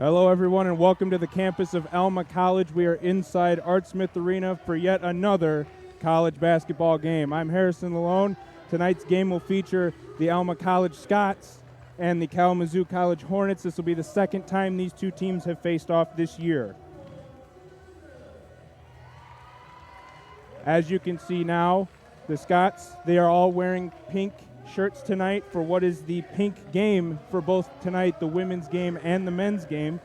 Hello, everyone, and welcome to the campus of Alma College. We are inside Art Smith Arena for yet another college basketball game. I'm Harrison Lalone. Tonight's game will feature the Alma College Scots and the Kalamazoo College Hornets. This will be the second time these two teams have faced off this year. As you can see now, the Scots, they are all wearing pink shirts tonight for what is the pink game for both tonight, the women's game and the men's game.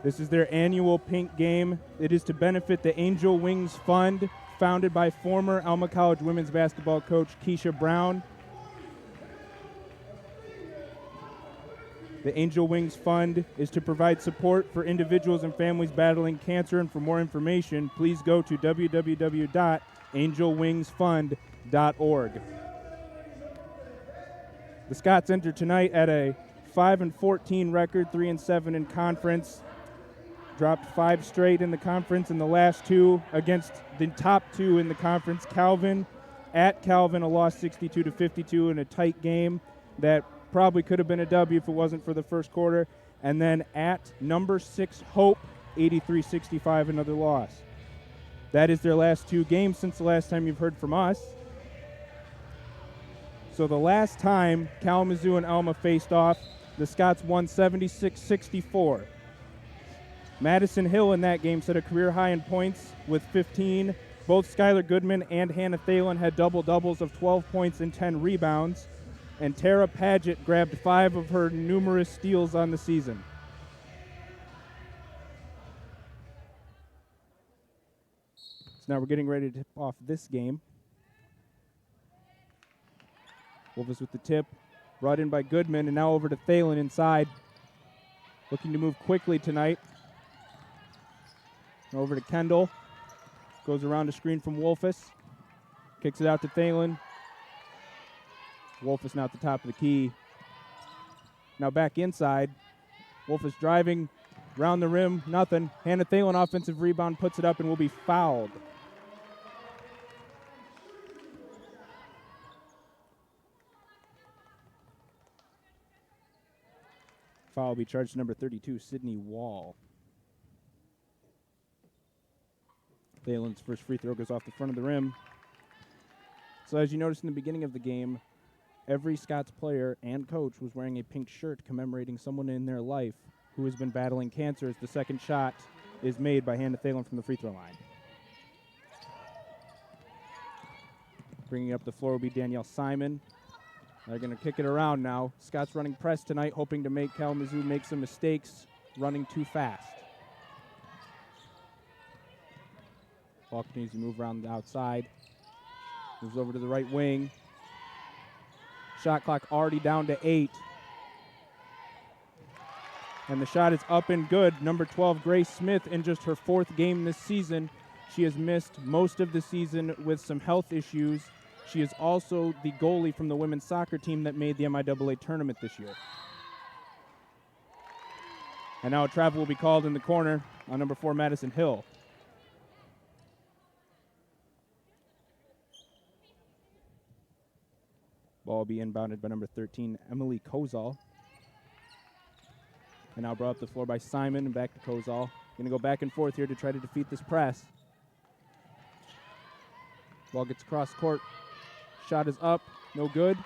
This is their annual pink game. It is to benefit the Angel Wings Fund, founded by former Alma College women's basketball coach Keisha Brown. The Angel Wings Fund is to provide support for individuals and families battling cancer, and for more information, please go to www.angelwingsfund.org. The Scots enter tonight at a 5-14 record, 3-7 in conference. Dropped 5 straight in the conference, and the last 2 against the top 2 in the conference. Calvin, at Calvin, a loss 62-52 in a tight game that probably could have been a W if it wasn't for the first quarter. And then at number 6 Hope, 83-65, another loss. That is their last 2 games since the last time you've heard from us. So the last time Kalamazoo and Alma faced off, the Scots won 76-64. Madison Hill in that game set a career high in points with 15. Both Skylar Goodman and Hannah Thalen had double-doubles of 12 points and 10 rebounds. And Tara Paget grabbed 5 of her numerous steals on the season. So now we're getting ready to tip off this game. Wolves with the tip, brought in by Goodman, and now over to Thalen inside. Looking to move quickly tonight. Over to Kendall. Goes around a screen from Wolfus. Kicks it out to Thalen. Wolfus now at the top of the key. Now back inside. Wolfus driving around the rim, nothing. Hannah Thalen offensive rebound, puts it up and will be fouled. Foul will be charged to number 32, Sydney Wall. Thalen's first free throw goes off the front of the rim. So as you noticed in the beginning of the game, every Scots player and coach was wearing a pink shirt commemorating someone in their life who has been battling cancer, as the second shot is made by Hannah Thalen from the free throw line. Bringing up the floor will be Danielle Simon. They're going to kick it around now. Scots running press tonight, hoping to make Kalamazoo make some mistakes, running too fast. Ball continues to move around the outside. Moves over to the right wing. Shot clock already down to 8. And the shot is up and good. Number 12, Grace Smith, in just her 4th game this season. She has missed most of the season with some health issues. She is also the goalie from the women's soccer team that made the MIAA tournament this year. And now a travel will be called in the corner on number 4, Madison Hill. Ball will be inbounded by number 13, Emily Kozal. And now brought up the floor by Simon and back to Kozal. Going to go back and forth here to try to defeat this press. Ball gets across court. Shot is up, no good.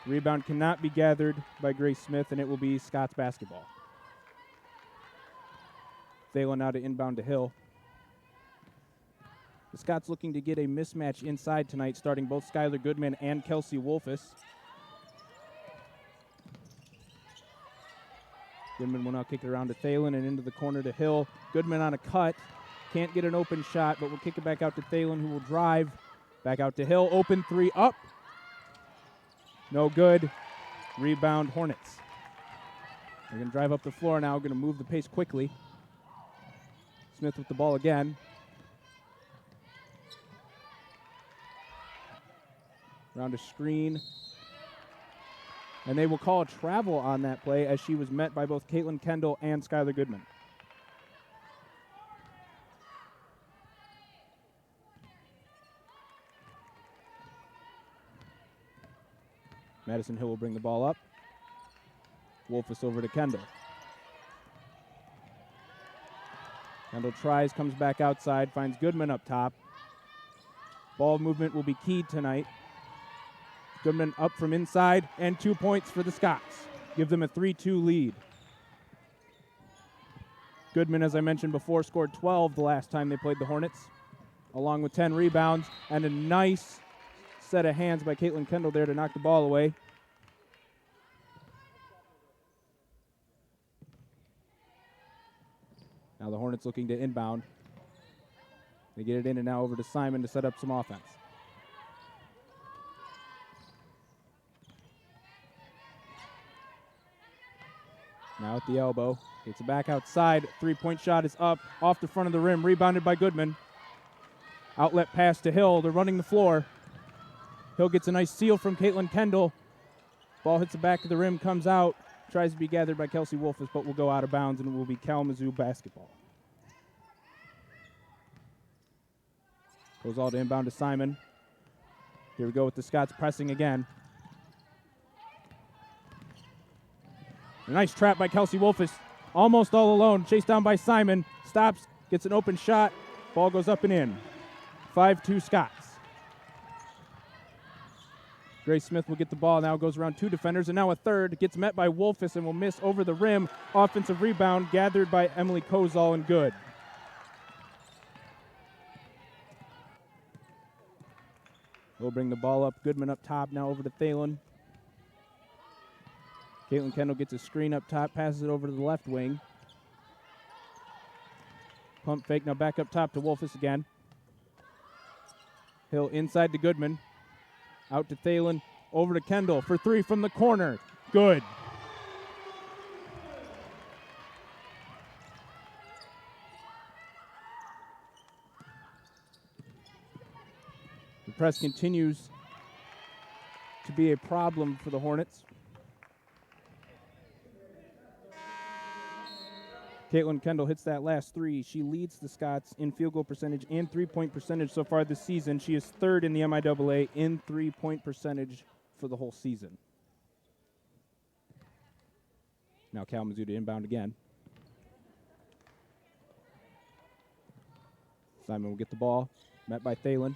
Rebound cannot be gathered by Grace Smith, and it will be Scots basketball. Thalen now to inbound to Hill. The Scots looking to get a mismatch inside tonight, starting both Skylar Goodman and Kelsey Wolfus. Goodman will now kick it around to Thalen and into the corner to Hill. Goodman on a cut. Can't get an open shot, but will kick it back out to Thalen, who will drive. Back out to Hill. Open 3 up. No good. Rebound Hornets. They're going to drive up the floor now. Going to move the pace quickly. Smith with the ball again. Around a screen. And they will call a travel on that play, as she was met by both Caitlin Kendall and Skylar Goodman. Madison Hill will bring the ball up. Wolfus over to Kendall. Kendall tries, comes back outside, finds Goodman up top. Ball movement will be key tonight. Goodman up from inside, and 2 points for the Scots. Give them a 3-2 lead. Goodman, as I mentioned before, scored 12 the last time they played the Hornets, along with 10 rebounds, and a nice set of hands by Caitlin Kendall there to knock the ball away. Now the Hornets looking to inbound. They get it in and now over to Simon to set up some offense. Now at the elbow. Gets it back outside. Three-point shot is up off the front of the rim. Rebounded by Goodman. Outlet pass to Hill. They're running the floor. Hill gets a nice steal from Caitlin Kendall. Ball hits the back of the rim, comes out. Tries to be gathered by Kelsey Wolfus, but will go out of bounds, and it will be Kalamazoo basketball. Goes all to inbound to Simon. Here we go with the Scots pressing again. A nice trap by Kelsey Wolfus. Almost all alone. Chased down by Simon. Stops, gets an open shot. Ball goes up and in. 5-2 Scots. Grace Smith will get the ball. Now goes around two defenders, and now a third. Gets met by Wolfus and will miss over the rim. Offensive rebound gathered by Emily Kozal and good. We'll bring the ball up. Goodman up top, now over to Thalen. Caitlin Kendall gets a screen up top, passes it over to the left wing. Pump fake, now back up top to Wolfus again. Hill inside to Goodman. Out to Thalen, over to Kendall for three from the corner. Good. The press continues to be a problem for the Hornets. Caitlin Kendall hits that last three. She leads the Scots in field goal percentage and three-point percentage so far this season. She is third in the MIAA in three-point percentage for the whole season. Now Kalamazoo to inbound again. Simon will get the ball, met by Thalen.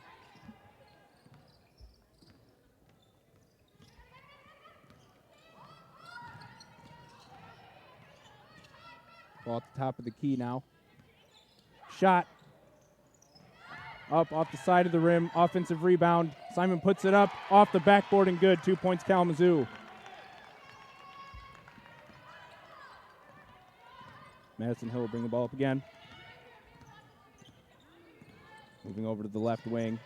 Ball at the top of the key now. Shot. Up off the side of the rim. Offensive rebound. Simon puts it up off the backboard and good. 2 points Kalamazoo. Madison Hill will bring the ball up again. Moving over to the left wing.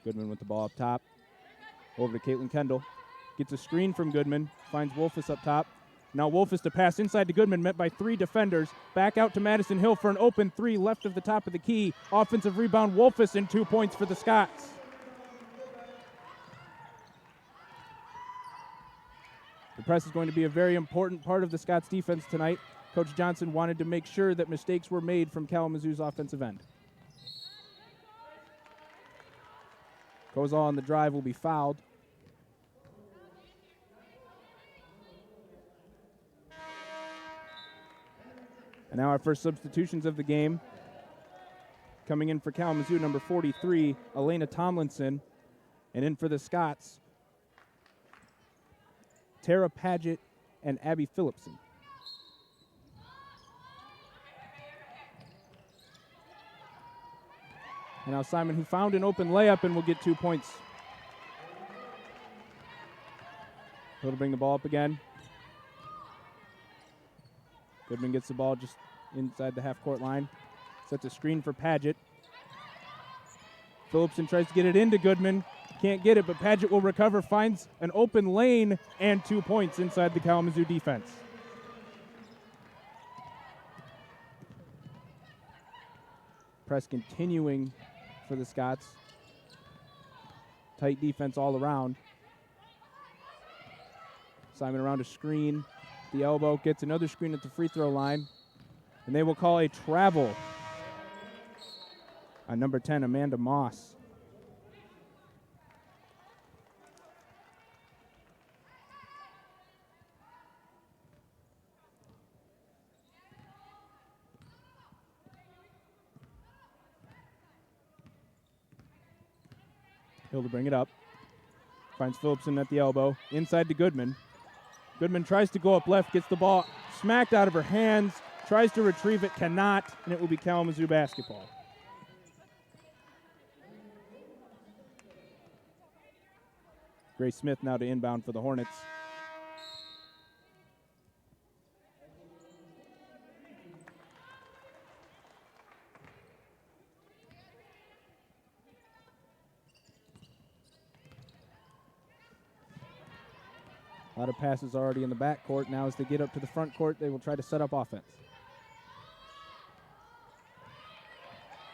Goodman with the ball up top. Over to Caitlin Kendall. Gets a screen from Goodman. Finds Wolfus up top. Now Wolfus to pass inside to Goodman, met by three defenders. Back out to Madison Hill for an open three left of the top of the key. Offensive rebound, Wolfus, and 2 points for the Scots. The press is going to be a very important part of the Scots defense tonight. Coach Johnson wanted to make sure that mistakes were made from Kalamazoo's offensive end. Kozal on the drive will be fouled. And now our first substitutions of the game. Coming in for Kalamazoo, number 43, Elena Tomlinson. And in for the Scots, Tara Paget and Abby Phillipson. And now Simon, who found an open layup and will get 2 points. He'll bring the ball up again. Goodman gets the ball just inside the half-court line. Sets a screen for Paget. Phillipson tries to get it into Goodman. Can't get it, but Paget will recover, finds an open lane, and 2 points inside the Kalamazoo defense. Press continuing for the Scots. Tight defense all around. Simon around a screen. The elbow gets another screen at the free throw line, and they will call a travel on number 10, Amanda Moss. Hill to bring it up. Finds Phillipson at the elbow. Inside to Goodman. Goodman tries to go up left, gets the ball smacked out of her hands, tries to retrieve it, cannot, and it will be Kalamazoo basketball. Grace Smith now to inbound for the Hornets. A lot of passes already in the backcourt. Now as they get up to the front court, they will try to set up offense.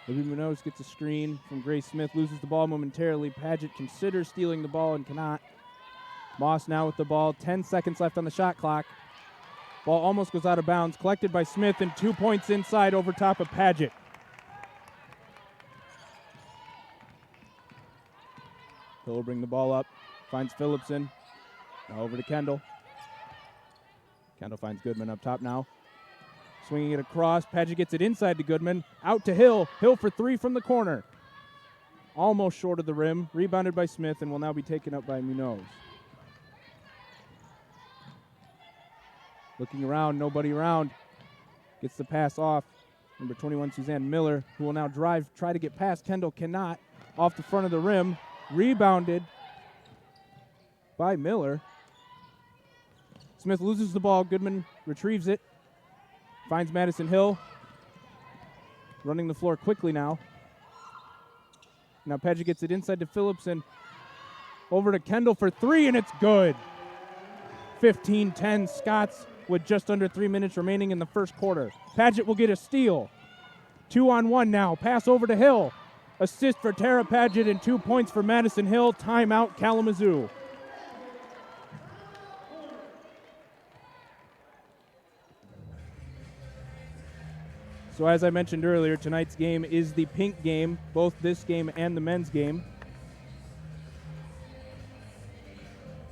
Libby Munoz gets a screen from Grace Smith, loses the ball momentarily. Paget considers stealing the ball and cannot. Moss now with the ball, 10 seconds left on the shot clock. Ball almost goes out of bounds, collected by Smith, and 2 points inside over top of Paget. Hill will bring the ball up, finds Phillipson. Now over to Kendall. Kendall finds Goodman up top now. Swinging it across. Paget gets it inside to Goodman. Out to Hill. Hill for three from the corner. Almost short of the rim. Rebounded by Smith and will now be taken up by Munoz. Looking around. Nobody around. Gets the pass off. Number 21, Suzanne Miller, who will now drive, try to get past Kendall. Cannot. Off the front of the rim. Rebounded by Miller. Smith loses the ball. Goodman retrieves it. Finds Madison Hill. Running the floor quickly now. Now Paget gets it inside to Phillipson. Over to Kendall for three, and it's good. 15-10 Scots with just under 3 minutes remaining in the first quarter. Paget will get a steal. 2-on-1 now. Pass over to Hill. Assist for Tara Paget and 2 points for Madison Hill. Timeout Kalamazoo. So as I mentioned earlier, tonight's game is the pink game, both this game and the men's game.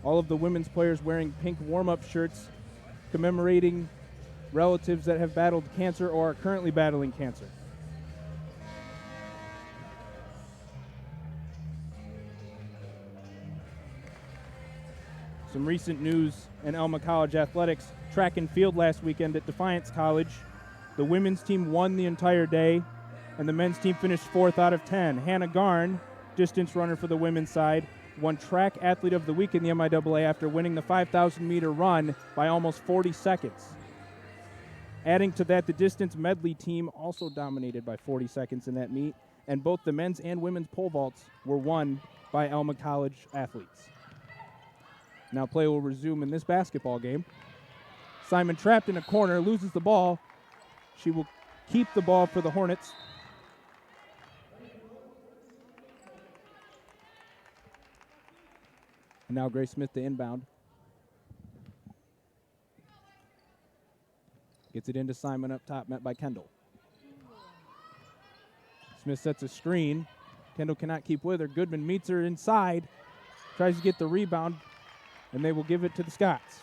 All of the women's players wearing pink warm-up shirts commemorating relatives that have battled cancer or are currently battling cancer. Some recent news in Alma College athletics. Track and field last weekend at Defiance College. The women's team won the entire day, and the men's team finished 4th out of 10. Hannah Garn, distance runner for the women's side, won Track Athlete of the Week in the MIAA after winning the 5,000-meter run by almost 40 seconds. Adding to that, the distance medley team also dominated by 40 seconds in that meet, and both the men's and women's pole vaults were won by Alma College athletes. Now play will resume in this basketball game. Simon trapped in a corner, loses the ball. She will keep the ball for the Hornets. And now Grace Smith to inbound. Gets it into Simon up top, met by Kendall. Smith sets a screen. Kendall cannot keep with her. Goodman meets her inside, tries to get the rebound, and they will give it to the Scots.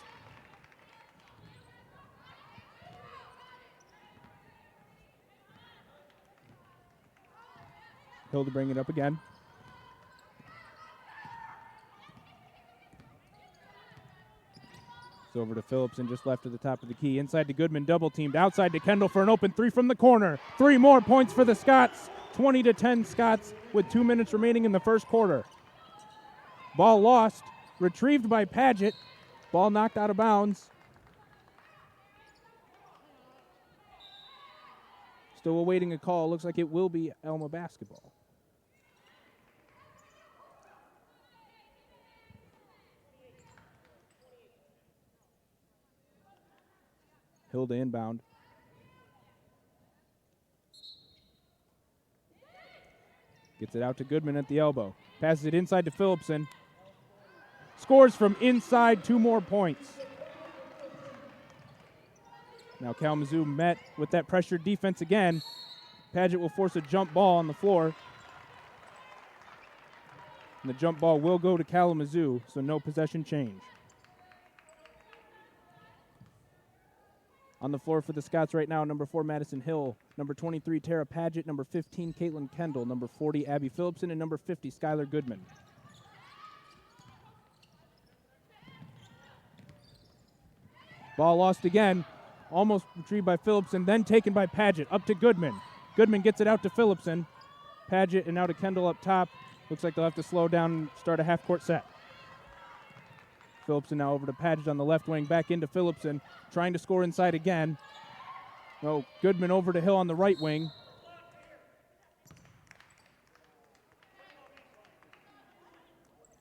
Hill to bring it up again. It's over to Phillipson, just left of the top of the key. Inside to Goodman, double teamed. Outside to Kendall for an open three from the corner. 3 more points for the Scots. 20-10 Scots with 2 minutes remaining in the first quarter. Ball lost, retrieved by Paget. Ball knocked out of bounds. Still awaiting a call. Looks like it will be Alma basketball. Hill to inbound. Gets it out to Goodman at the elbow. Passes it inside to Phillipson. Scores from inside, 2 more points. Now Kalamazoo met with that pressured defense again. Paget will force a jump ball on the floor. And the jump ball will go to Kalamazoo, so no possession change. On the floor for the Scots right now, number 4, Madison Hill, number 23, Tara Paget, number 15, Caitlin Kendall, number 40, Abby Phillipson, and number 50, Skylar Goodman. Ball lost again. Almost retrieved by Phillipson, then taken by Paget. Up to Goodman. Goodman gets it out to Phillipson. Paget and now to Kendall up top. Looks like they'll have to slow down and start a half-court set. Phillipson now over to Paget on the left wing. Back into Phillipson. Trying to score inside again. No, Goodman over to Hill on the right wing.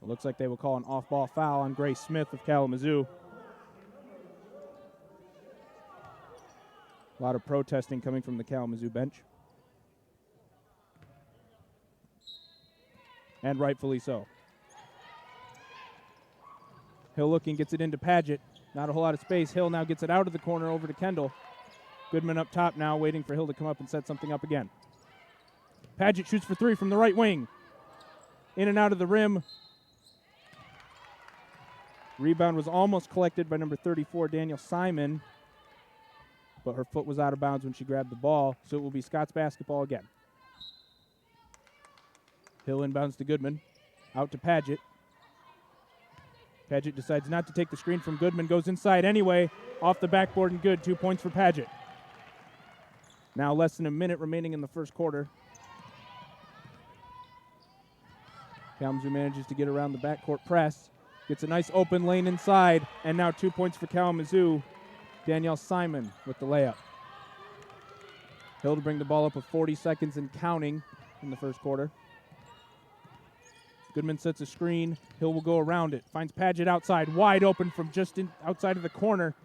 It looks like they will call an off-ball foul on Grace Smith of Kalamazoo. A lot of protesting coming from the Kalamazoo bench. And rightfully so. Hill looking, gets it into Paget. Not a whole lot of space. Hill now gets it out of the corner over to Kendall. Goodman up top now, waiting for Hill to come up and set something up again. Paget shoots for three from the right wing. In and out of the rim. Rebound was almost collected by number 34, Daniel Simon, but her foot was out of bounds when she grabbed the ball, so it will be Scots basketball again. Hill inbounds to Goodman. Out to Paget. Paget decides not to take the screen from Goodman, goes inside anyway, off the backboard and good. 2 points for Paget. Now less than a minute remaining in the first quarter. Kalamazoo manages to get around the backcourt press. Gets a nice open lane inside, and now 2 points for Kalamazoo. Danielle Simon with the layup. Hill to bring the ball up with 40 seconds and counting in the first quarter. Goodman sets a screen. Hill will go around it. Finds Paget outside, wide open from just outside of the corner.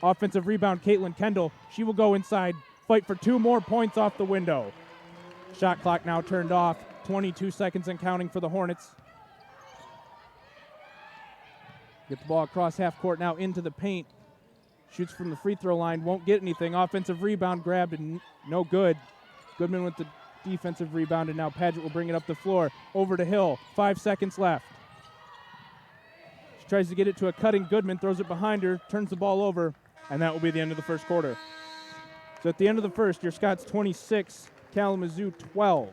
Offensive rebound, Caitlin Kendall. She will go inside, fight for 2 more points off the window. Shot clock now turned off. 22 seconds and counting for the Hornets. Get the ball across half court now into the paint. Shoots from the free throw line, won't get anything. Offensive rebound grabbed and no good. Goodman with the defensive rebound, and now Paget will bring it up the floor. Over to Hill, 5 seconds left. She tries to get it to a cutting Goodman, throws it behind her, turns the ball over, and that will be the end of the first quarter. So at the end of the first, your Scots 26, Kalamazoo 12.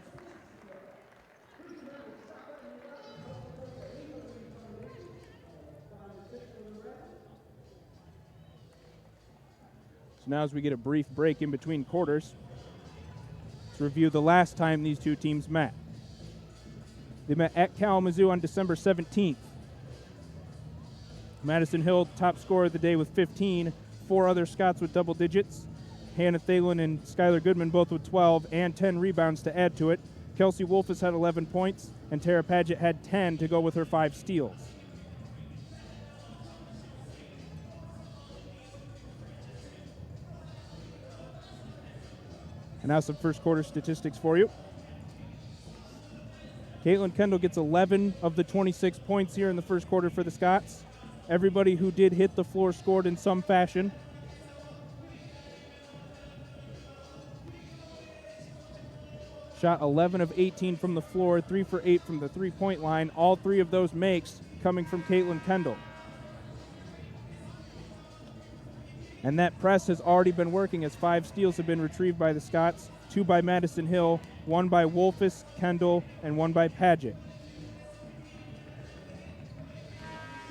Now as we get a brief break in between quarters, let's review the last time these two teams met. They met at Kalamazoo on December 17th. Madison Hill, top scorer of the day with 15. 4 other Scots with double digits. Hannah Thalen and Skylar Goodman both with 12 and 10 rebounds to add to it. Kelsey Wolfus had 11 points, and Tara Paget had 10 to go with her 5 steals. And now some first quarter statistics for you. Caitlin Kendall gets 11 of the 26 points here in the first quarter for the Scots. Everybody who did hit the floor scored in some fashion. Shot 11 of 18 from the floor, 3 for 8 from the three-point line. All 3 of those makes coming from Caitlin Kendall. And that press has already been working as 5 steals have been retrieved by the Scots, 2 by Madison Hill, 1 by Wolfus, Kendall, and 1 by Paget.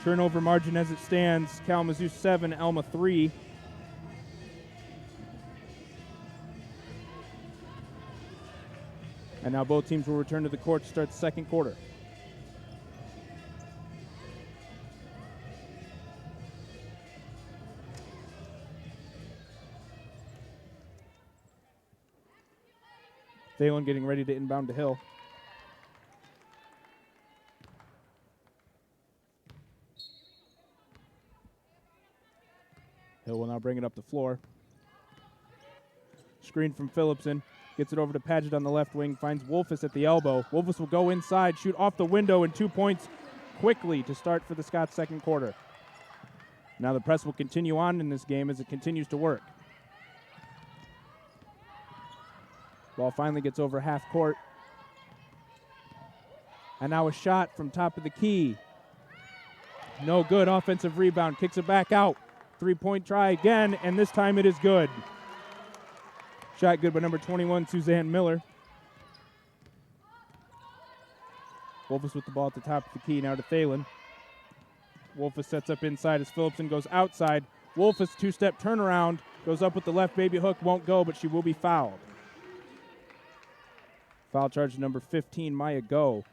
Turnover margin as it stands, Kalamazoo 7, Alma 3. And now both teams will return to the court to start the second quarter. Thalen getting ready to inbound to Hill. Hill will now bring it up the floor. Screen from Phillipson. Gets it over to Paget on the left wing. Finds Wolfus at the elbow. Wolfus will go inside, shoot off the window, and 2 points quickly to start for the Scots second quarter. Now the press will continue on in this game as it continues to work. Ball finally gets over half court. And now a shot from top of the key. No good. Offensive rebound. Kicks it back out. 3-point try again, and this time it is good. Shot good by number 21, Suzanne Miller. Wolfus with the ball at the top of the key now to Thalen. Wolfus sets up inside as Phillipson goes outside. Wolfus two-step turnaround, goes up with the left baby hook, won't go, but she will be fouled. Foul charge number 15, Maya Go.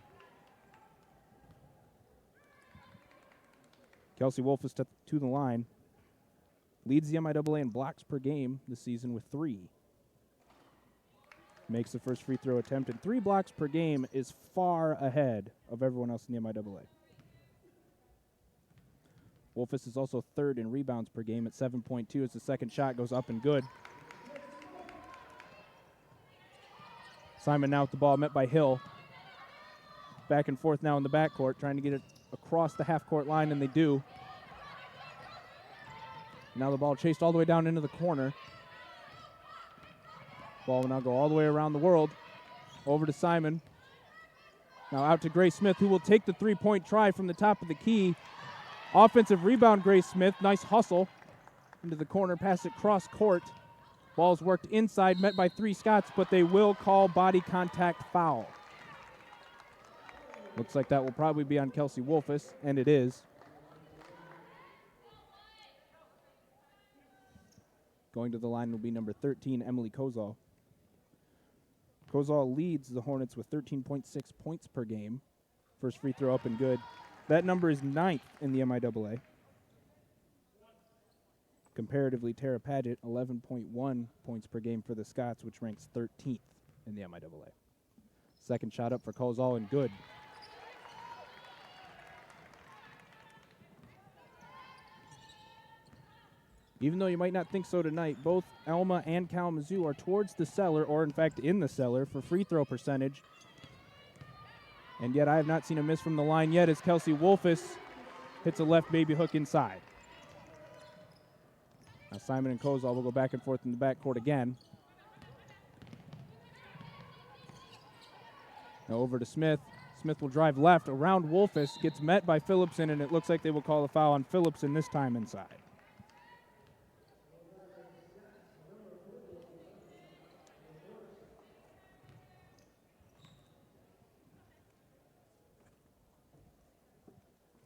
Kelsey Wolfus to the line. Leads the MIAA in blocks per game this season with 3. Makes the first free throw attempt, and 3 blocks per game is far ahead of everyone else in the MIAA. Wolfus is also 3rd in rebounds per game at 7.2 as the second shot goes up and good. Simon now with the ball, met by Hill. Back and forth now in the backcourt, trying to get it across the half-court line, and they do. Now the ball chased all the way down into the corner. Ball will now go all the way around the world. Over to Simon. Now out to Grace Smith, who will take the three-point try from the top of the key. Offensive rebound, Grace Smith. Nice hustle into the corner, pass it cross court. Ball's worked inside, met by 3 Scots, but they will call body contact foul. Looks like that will probably be on Kelsey Wolfus, and it is. Going to the line will be number 13, Emily Kozal. Kozal leads the Hornets with 13.6 points per game. First free throw up and good. That number is 9th in the MIAA. Comparatively, Tara Paget, 11.1 points per game for the Scots, which ranks 13th in the MIAA. Second shot up for Kozal and good. Even though you might not think so tonight, both Alma and Kalamazoo are towards the cellar, or in fact in the cellar, for free throw percentage. And yet I have not seen a miss from the line yet as Kelsey Wolfus hits a left baby hook inside. Now Simon and Kozal will go back and forth in the backcourt again. Now over to Smith. Smith will drive left around Wolfus, gets met by Phillipson, and it looks like they will call a foul on Phillipson this time inside.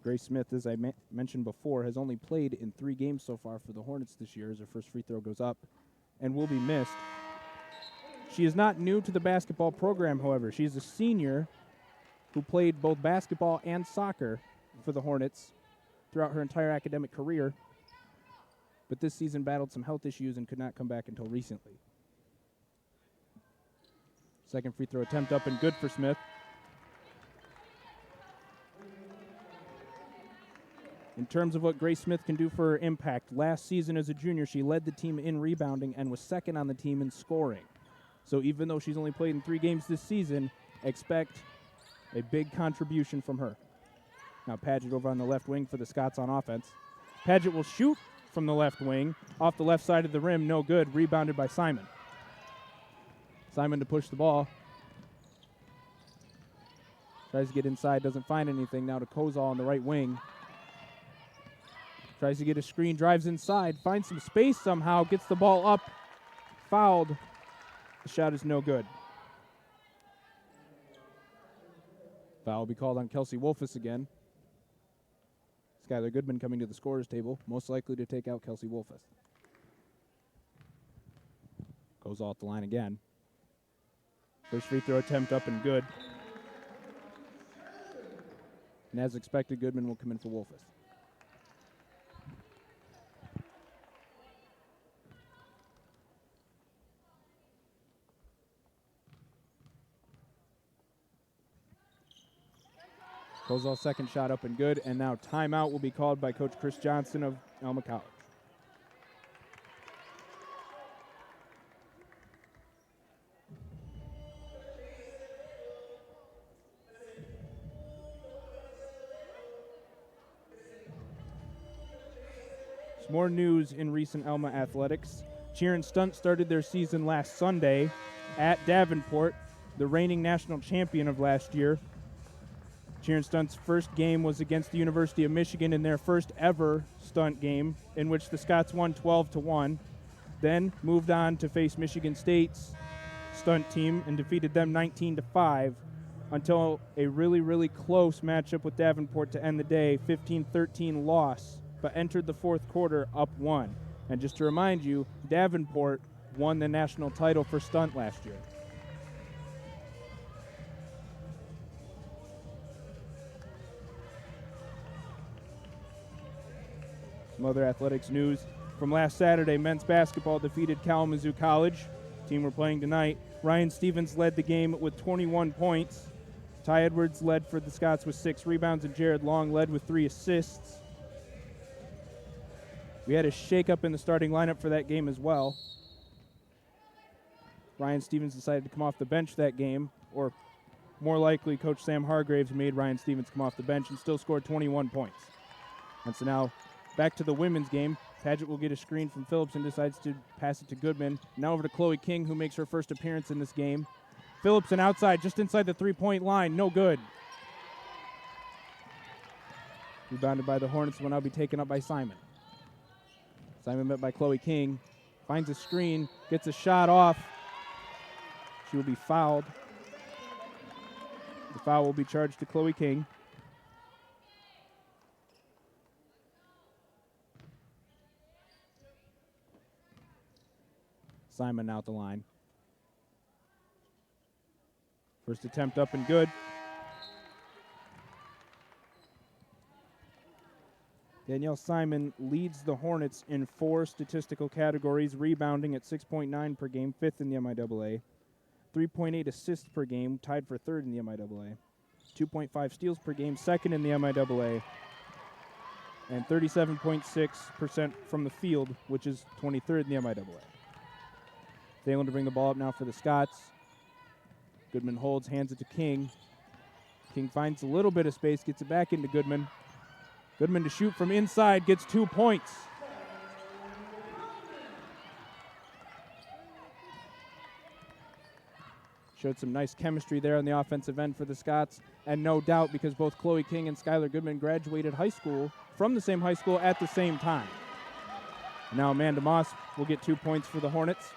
Grace Smith, as I mentioned before, has only played in 3 games so far for the Hornets this year as her first free throw goes up and will be missed. She is not new to the basketball program, however. She is a senior who played both basketball and soccer for the Hornets throughout her entire academic career, but this season battled some health issues and could not come back until recently. Second free throw attempt up and good for Smith. In terms of what Grace Smith can do for her impact, last season as a junior, she led the team in rebounding and was second on the team in scoring. So even though she's only played in 3 games this season, expect a big contribution from her. Now Paget over on the left wing for the Scots on offense. Paget will shoot from the left wing, off the left side of the rim, no good, rebounded by Simon. Simon to push the ball. Tries to get inside, doesn't find anything. Now to Kozal on the right wing. Tries to get a screen, drives inside, finds some space somehow, gets the ball up, fouled. The shot is no good. Foul will be called on Kelsey Wolfus again. Skylar Goodman coming to the scorer's table, most likely to take out Kelsey Wolfus. Goes off the line again. First free throw attempt up and good. And as expected, Goodman will come in for Wolfus. Kozal's second shot up and good, and now timeout will be called by Coach Chris Johnson of Alma College. Some more news in recent Alma athletics. Cheer and Stunt started their season last Sunday at Davenport, the reigning national champion of last year. Cheer and Stunt's first game was against the University of Michigan in their first ever stunt game, in which the Scots won 12-1. Then moved on to face Michigan State's stunt team and defeated them 19-5 until a really, really close matchup with Davenport to end the day, 15-13 loss but entered the fourth quarter up 1. And just to remind you, Davenport won the national title for stunt last year. Some other athletics news from last Saturday. Men's basketball defeated Kalamazoo College. Team we're playing tonight. Ryan Stevens led the game with 21 points. Ty Edwards led for the Scots with 6 rebounds, and Jared Long led with 3 assists. We had a shakeup in the starting lineup for that game as well. Ryan Stevens decided to come off the bench that game, or more likely Coach Sam Hargraves made Ryan Stevens come off the bench and still scored 21 points. And so now back to the women's game. Paget will get a screen from Phillips and decides to pass it to Goodman. Now over to Chloe King, who makes her first appearance in this game. Phillipson outside, just inside the three-point line. No good. Rebounded by the Hornets, will now be taken up by Simon. Simon met by Chloe King. Finds a screen, gets a shot off. She will be fouled. The foul will be charged to Chloe King. Simon out the line. First attempt up and good. Danielle Simon leads the Hornets in 4 statistical categories, rebounding at 6.9 per game, 5th in the MIAA. 3.8 assists per game, tied for 3rd in the MIAA. 2.5 steals per game, 2nd in the MIAA. And 37.6% from the field, which is 23rd in the MIAA. Thalen to bring the ball up now for the Scots. Goodman holds, hands it to King. King finds a little bit of space, gets it back into Goodman. Goodman to shoot from inside, gets 2 points. Showed some nice chemistry there on the offensive end for the Scots, and no doubt because both Chloe King and Skylar Goodman graduated high school from the same high school at the same time. Now Amanda Moss will get 2 points for the Hornets.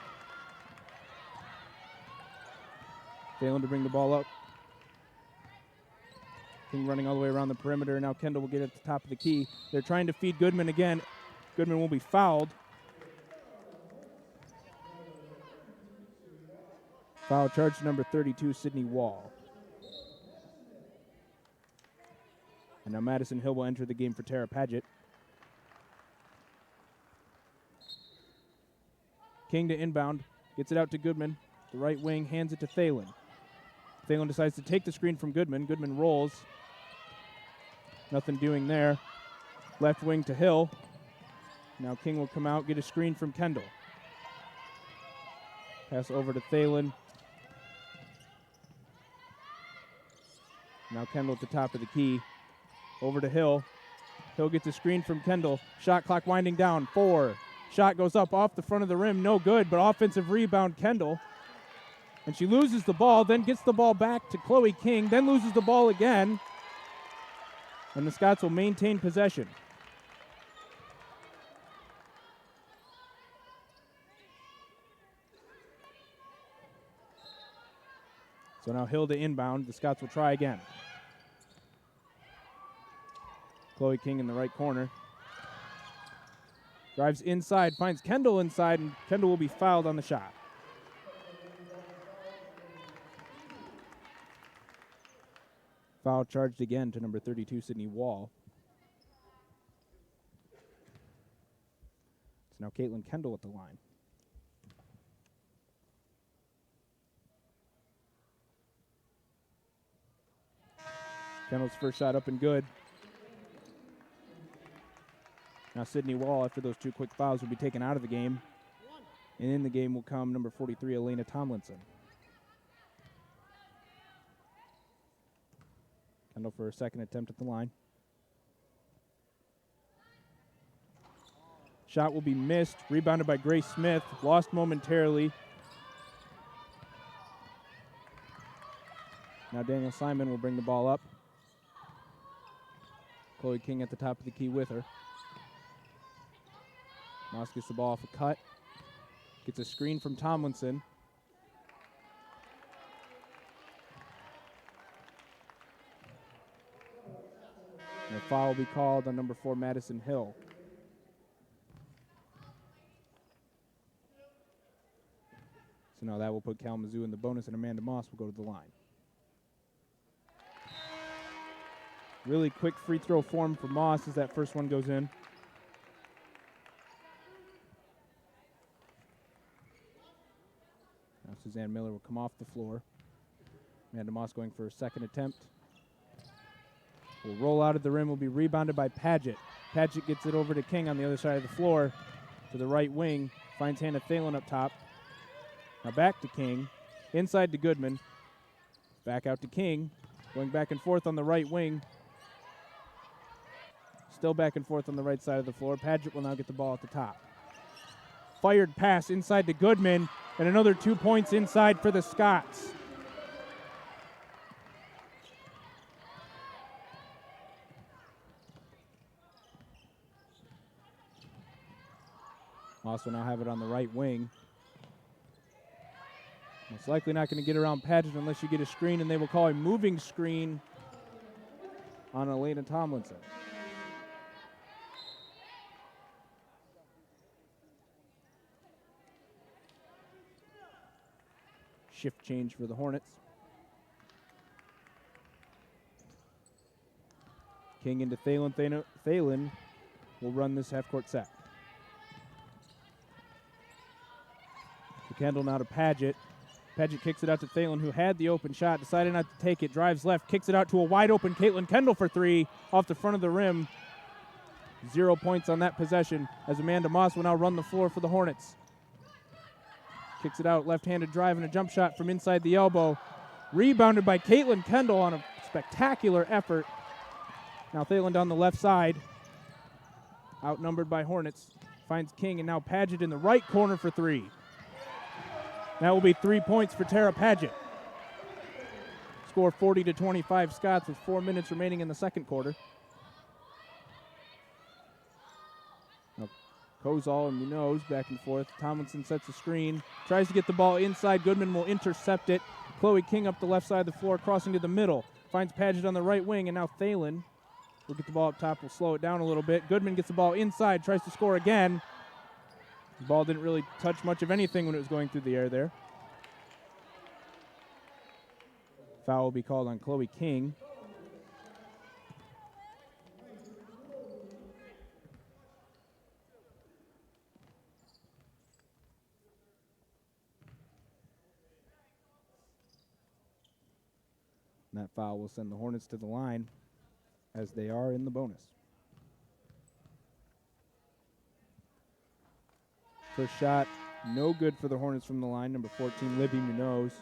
Thalen to bring the ball up. King running all the way around the perimeter. Now Kendall will get at the top of the key. They're trying to feed Goodman again. Goodman will be fouled. Foul charge to number 32, Sydney Wall. And now Madison Hill will enter the game for Tara Paget. King to inbound. Gets it out to Goodman. The right wing hands it to Thalen. Thalen decides to take the screen from Goodman. Goodman rolls. Nothing doing there. Left wing to Hill. Now King will come out, get a screen from Kendall. Pass over to Thalen. Now Kendall at the top of the key. Over to Hill. Hill gets a screen from Kendall. Shot clock winding down. 4. Shot goes up off the front of the rim. No good, but offensive rebound Kendall. And she loses the ball, then gets the ball back to Chloe King, then loses the ball again. And the Scots will maintain possession. So now Hill to inbound. The Scots will try again. Chloe King in the right corner. Drives inside, finds Kendall inside, and Kendall will be fouled on the shot. Foul charged again to number 32, Sydney Wall. It's now Caitlin Kendall at the line. Kendall's first shot up and good. Now Sydney Wall, after those 2 quick fouls, will be taken out of the game. And in the game will come number 43, Elena Tomlinson. Kendall for a second attempt at the line. Shot will be missed. Rebounded by Grace Smith. Lost momentarily. Now Daniel Simon will bring the ball up. Chloe King at the top of the key with her. Moss gets the ball off a cut. Gets a screen from Tomlinson. Now foul will be called on number 4, Madison Hill. So now that will put Kalamazoo in the bonus, and Amanda Moss will go to the line. Really quick free throw form for Moss as that first one goes in. Now Suzanne Miller will come off the floor. Amanda Moss going for her second attempt. Will roll out of the rim, will be rebounded by Paget. Paget gets it over to King on the other side of the floor to the right wing. Finds Hannah Thalen up top. Now back to King. Inside to Goodman. Back out to King. Going back and forth on the right wing. Still back and forth on the right side of the floor. Paget will now get the ball at the top. Fired pass inside to Goodman. And another 2 points inside for the Scots. Moss will now have it on the right wing. Most likely not going to get around Paget unless you get a screen, and they will call a moving screen on Elena Tomlinson. Shift change for the Hornets. King into Thalen. Thalen will run this half-court set. To Kendall, now to Paget. Paget kicks it out to Thalen, who had the open shot, decided not to take it, drives left, kicks it out to a wide-open Caitlin Kendall for three, off the front of the rim. 0 points on that possession, as Amanda Moss will now run the floor for the Hornets. Kicks it out, left-handed drive and a jump shot from inside the elbow. Rebounded by Caitlin Kendall on a spectacular effort. Now Thalen down the left side. Outnumbered by Hornets. Finds King, and now Paget in the right corner for three. That will be 3 points for Tara Paget. Score 40-25 Scots with 4 minutes remaining in the second quarter. Now Kozal and Munoz back and forth. Tomlinson sets a screen. Tries to get the ball inside. Goodman will intercept it. Chloe King up the left side of the floor, crossing to the middle. Finds Paget on the right wing, and now Thalen will get the ball up top. Will slow it down a little bit. Goodman gets the ball inside, tries to score again. The ball didn't really touch much of anything when it was going through the air there. Foul will be called on Chloe King. And that foul will send the Hornets to the line as they are in the bonus. First shot, no good for the Hornets from the line. Number 14, Libby Munoz.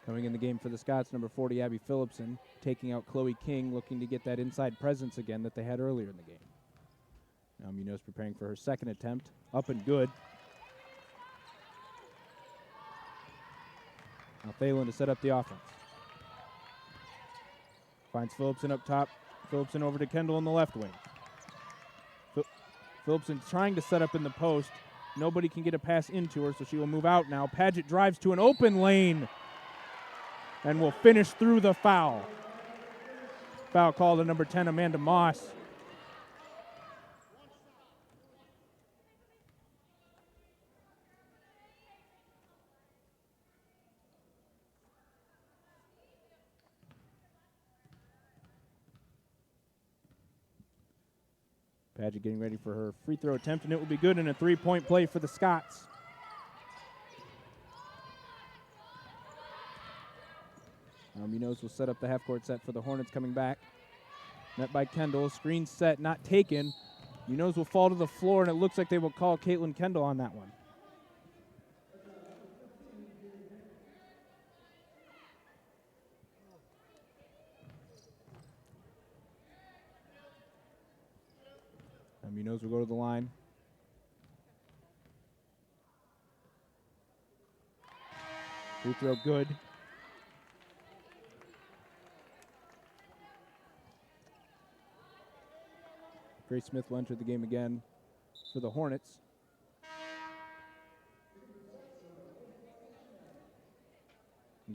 Coming in the game for the Scots, number 40, Abby Phillipson, taking out Chloe King, looking to get that inside presence again that they had earlier in the game. Now Munoz preparing for her second attempt. Up and good. Now Thalen to set up the offense. Finds Phillipson up top. Phillipson over to Kendall in the left wing. Phillipson trying to set up in the post. Nobody can get a pass into her, so she will move out now. Paget drives to an open lane and will finish through the foul. Foul called on number 10, Amanda Moss. Paget getting ready for her free throw attempt, and it will be good in a three-point play for the Scots. Munoz will set up the half-court set for the Hornets coming back. Met by Kendall, screen set, not taken. Munoz will fall to the floor, and it looks like they will call Caitlin Kendall on that one. Munoz will go to the line. Free throw good. Grace Smith will enter the game again for the Hornets.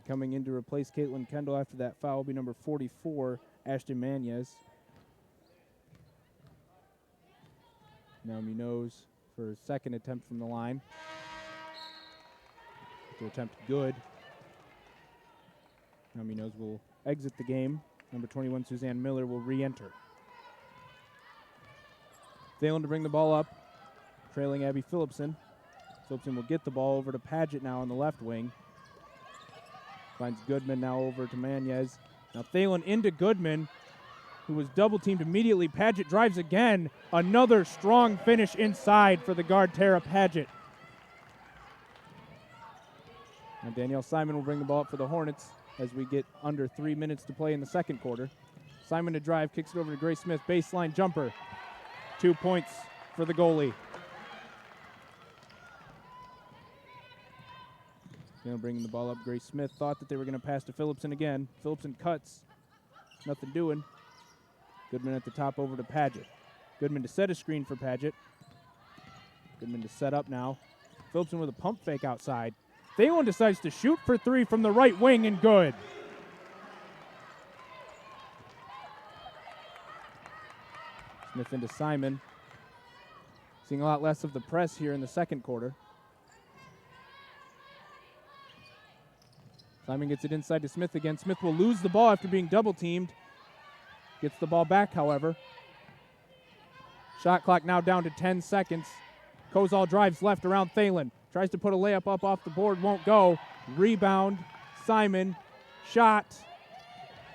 coming in to replace Caitlin Kendall after that foul will be number 44, Ashton Manez. Now Munoz for his second attempt from the line. To attempt good. Now Munoz will exit the game. Number 21, Suzanne Miller, will re-enter. Thalen to bring the ball up, trailing Abby Phillipson. Phillipson will get the ball over to Paget now on the left wing. Finds Goodman now over to Manez. Now Thalen into Goodman, who was double-teamed immediately. Paget drives again. Another strong finish inside for the guard, Tara Paget. Now Danielle Simon will bring the ball up for the Hornets as we get under 3 minutes to play in the second quarter. Simon to drive, kicks it over to Grace Smith. Baseline jumper. 2 points for the goalie. Bringing the ball up, Grace Smith thought that they were going to pass to Phillipson again. Phillipson cuts. Nothing doing. Goodman at the top over to Paget. Goodman to set a screen for Paget. Goodman to set up now. Phillipson with a pump fake outside. Thalen decides to shoot for three from the right wing and good. Smith into Simon. Seeing a lot less of the press here in the second quarter. Simon gets it inside to Smith again. Smith will lose the ball after being double-teamed. Gets the ball back, however. Shot clock now down to 10 seconds. Kozal drives left around Thalen. Tries to put a layup up off the board, won't go. Rebound, Simon. Shot,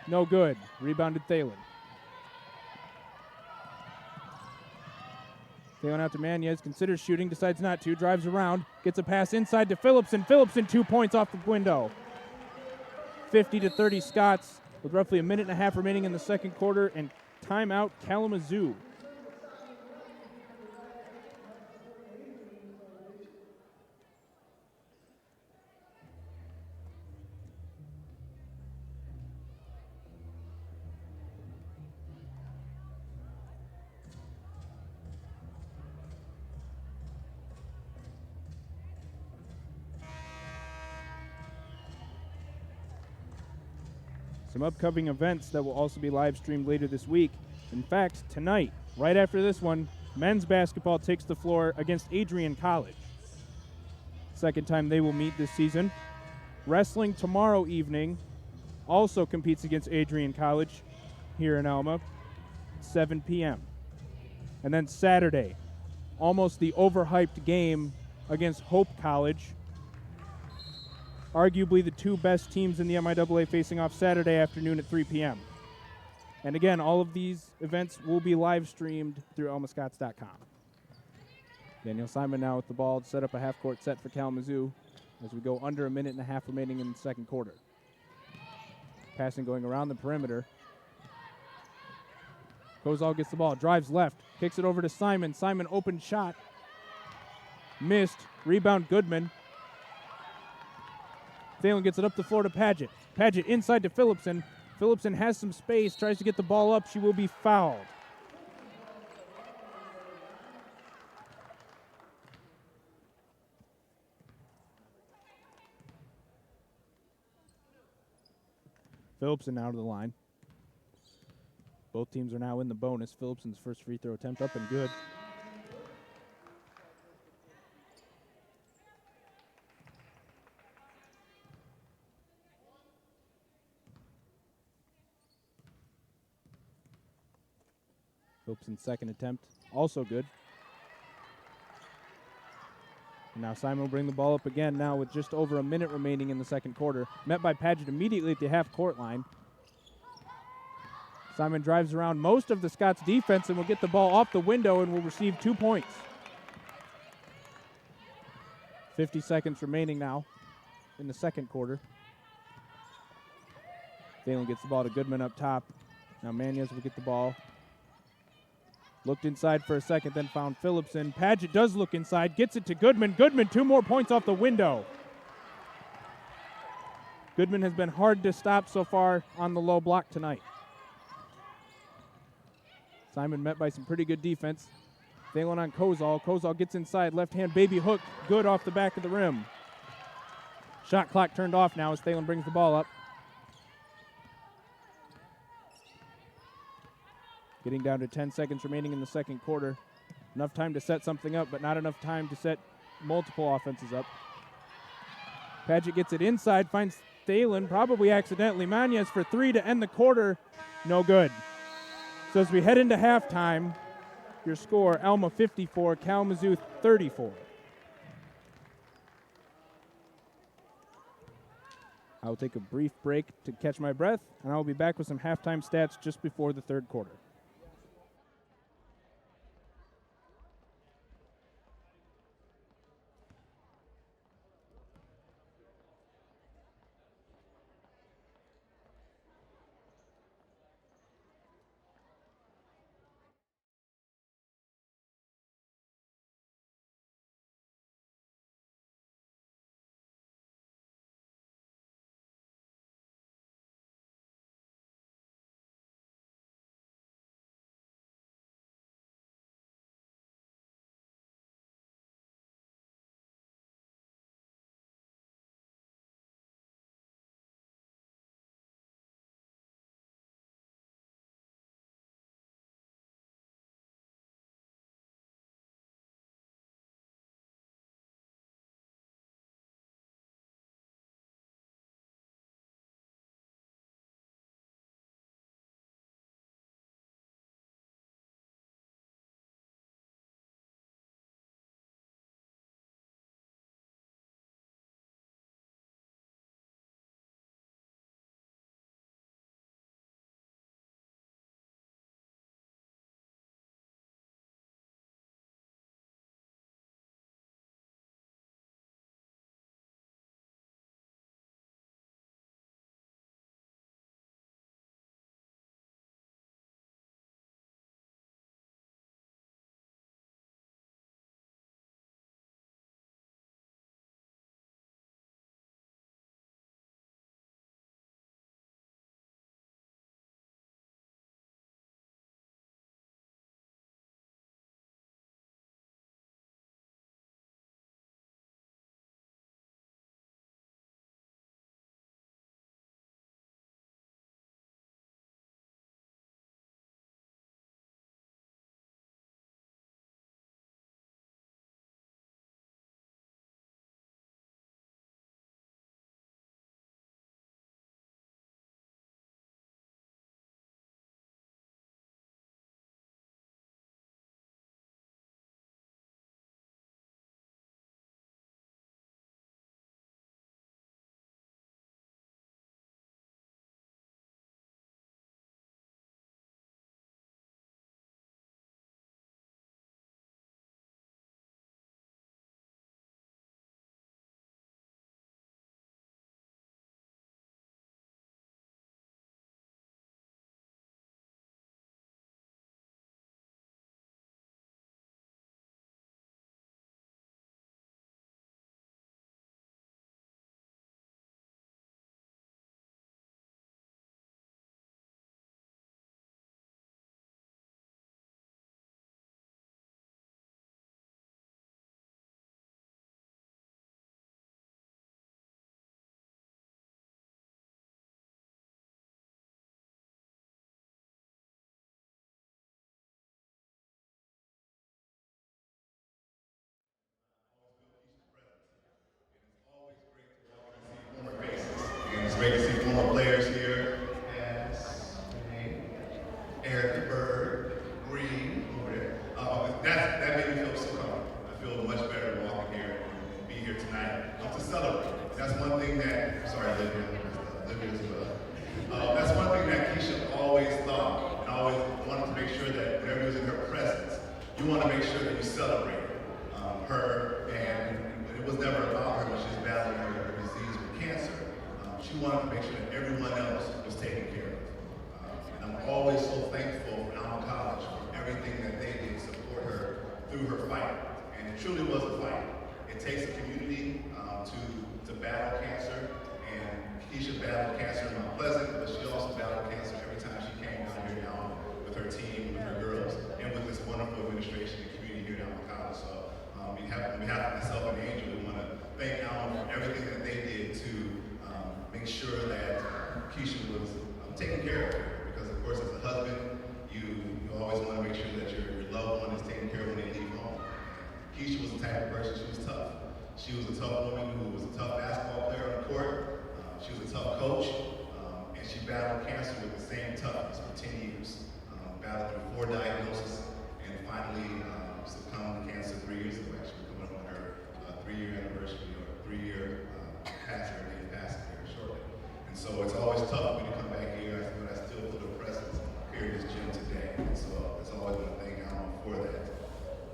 no good. Rebounded Thalen. Thalen out to Manez, considers shooting, decides not to, drives around, gets a pass inside to Phillipson. Phillipson 2 points off the window. 50-30 Scots with roughly a minute and a half remaining in the second quarter, and timeout Kalamazoo. Some upcoming events that will also be live streamed later this week. In fact, tonight, right after this one, men's basketball takes the floor against Adrian College. Second time they will meet this season. Wrestling tomorrow evening also competes against Adrian College here in Alma, 7 p.m. And then Saturday, almost the overhyped game against Hope College. Arguably the two best teams in the MIAA facing off Saturday afternoon at 3 p.m. And again, all of these events will be live streamed through almascots.com. Danielle Simon now with the ball to set up a half-court set for Kalamazoo as we go under a minute and a half remaining in the second quarter. Passing going around the perimeter. Kozal gets the ball, drives left, kicks it over to Simon. Simon open shot. Missed. Rebound Goodman. Thalen gets it up the floor to Paget. Paget inside to Phillipson. Phillipson has some space, tries to get the ball up. She will be fouled. Phillipson out of the line. Both teams are now in the bonus. Phillipson's first free throw attempt up and good. Phillipson's second attempt, also good. And now Simon will bring the ball up again now with just over a minute remaining in the second quarter. Met by Paget immediately at the half-court line. Simon drives around most of the Scots defense and will get the ball off the window and will receive 2 points. 50 seconds remaining now in the second quarter. Thalen gets the ball to Goodman up top. Now Manez will get the ball. Looked inside for a second, then found Phillipson. Paget does look inside, gets it to Goodman. Goodman, 2 more points off the window. Goodman has been hard to stop so far on the low block tonight. Simon met by some pretty good defense. Thalen on Kozal. Kozal gets inside, left hand baby hook, good off the back of the rim. Shot clock turned off now as Thalen brings the ball up. Getting down to 10 seconds remaining in the second quarter. Enough time to set something up, but not enough time to set multiple offenses up. Padgett gets it inside, finds Thalen, probably accidentally. Manez for three to end the quarter. No good. So as we head into halftime, your score, Alma 54, Kalamazoo 34. I'll take a brief break to catch my breath, and I'll be back with some halftime stats just before the third quarter. Great to see former players here. Yes, Eric Bird, Green over there. That made me feel so comfortable. I feel much better walking here and be here tonight to celebrate. That's one thing that, sorry, Olivia as well. That's one thing that Keisha always thought and always wanted to make sure that whenever he was in her presence, you want to make sure that you celebrate her, and it was never about her when she was battling her disease with cancer. She wanted to make sure that everyone else was taken care of. And I'm always so thankful for Alma College for everything that they did to support her through her fight. And it truly was a fight. It takes a community to battle cancer. And Keisha battled cancer in Mount Pleasant, but she also battled cancer every time she came down here now with her team, with her girls, and with this wonderful administration and community here at Alma College. So on behalf of myself and Angel, we want to thank Alma for everything that they did to battled cancer with the same toughness for 10 years, battled through 4 diagnoses, and finally succumbed to cancer 3 years ago, actually, coming up on her 3-year anniversary, or 3-year passing, her day of passing here shortly. And so it's always tough for me to come back here, but I still feel the presence here in this gym today. And so it's always been a thing Alma for that.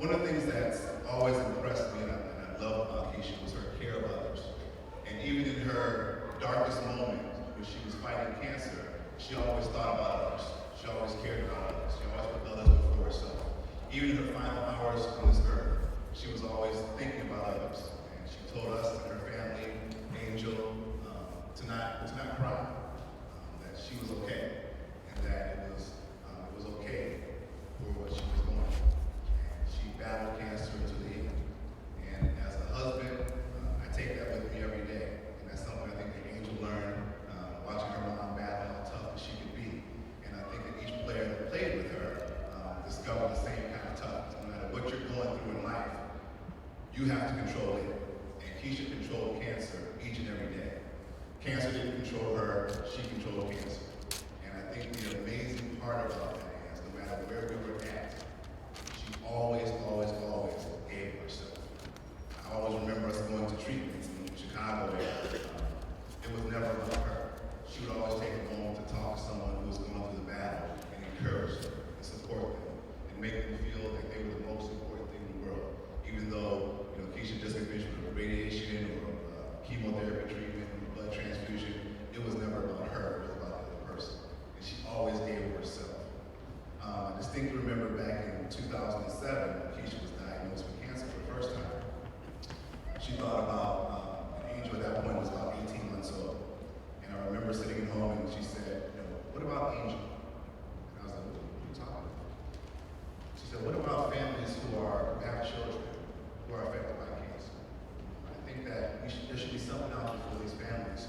One of the things that's always impressed me, and I love about Keisha, was her care of others. And even in her darkest moment, when she was fighting cancer, she always thought about others. She always cared about others. She always put others before herself. Even in her final hours on this earth, she was always thinking about others. And she told us and her family, Angel, to not cry, that she was okay, and that it was okay for what she was going through. And she battled cancer to the end. And as a husband, I take that with me every day. And that's something I think that Angel learned watching her mom battle, how tough that she could be. And I think that each player that played with her discovered the same kind of toughness. No matter what you're going through in life, you have to control it. And Keisha controlled cancer each and every day. Cancer didn't control her, she controlled cancer. And I think the amazing part about that is no matter where we were at, she always, always, always gave herself. I always remember us going to treatments in Chicago area. It was never about her. She would always take a moment to talk to someone who was going through the battle and encourage them and support them and make them feel like they were the most important thing in the world. Even though, Keisha just got finished with radiation or chemotherapy treatment or blood transfusion, it was never about her, it was about the other person. And she always gave of herself. I distinctly remember back in 2007, when Keisha was diagnosed with cancer for the first time. She thought about, Angel at that point was about 18 months old. And I remember sitting at home and she said, what about Angel? And I was like, what are you talking about? She said, what about families who have children who are affected by cancer? I think that there should be something out there for these families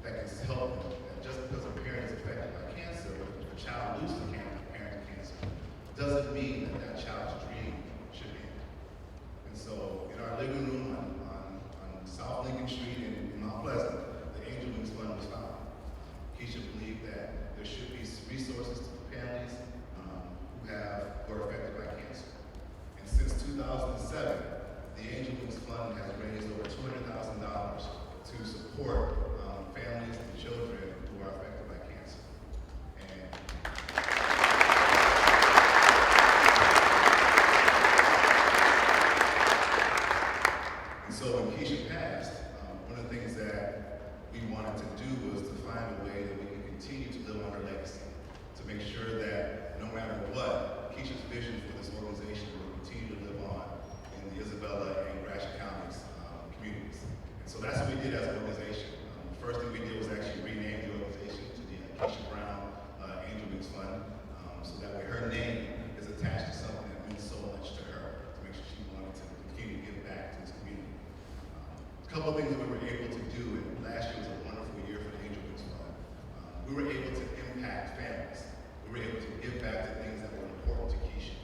that can help them. That just because a parent is affected by cancer, if a child loses a parent to cancer, doesn't mean that child's dream should end. And so in our living room on South Lincoln Street in Mount Pleasant, the Angel Wings Fund was founded. Keisha believed that there should be resources to families who are affected by cancer. And since 2007, the Angel Wings Fund has raised over $200,000 to support families and children who are affected by cancer. And so when Keisha passed, one of the things that we wanted to do was to find a way that we can continue to live on her legacy, to make sure that no matter what, Keisha's vision for this organization will continue to live on in the Isabella and Gratiot counties communities. And so that's what we did as an organization. The first thing we did was actually rename the organization to the Keisha Brown Angel Wings Fund, so that way her name is attached to something that means so much to her, to make sure she wanted to continue to give back to this community. A couple of things that we were able to do, and last year was a wonderful year for the Angel Wings Fund. We were able to impact families. We were able to give back to things that were important to Keisha.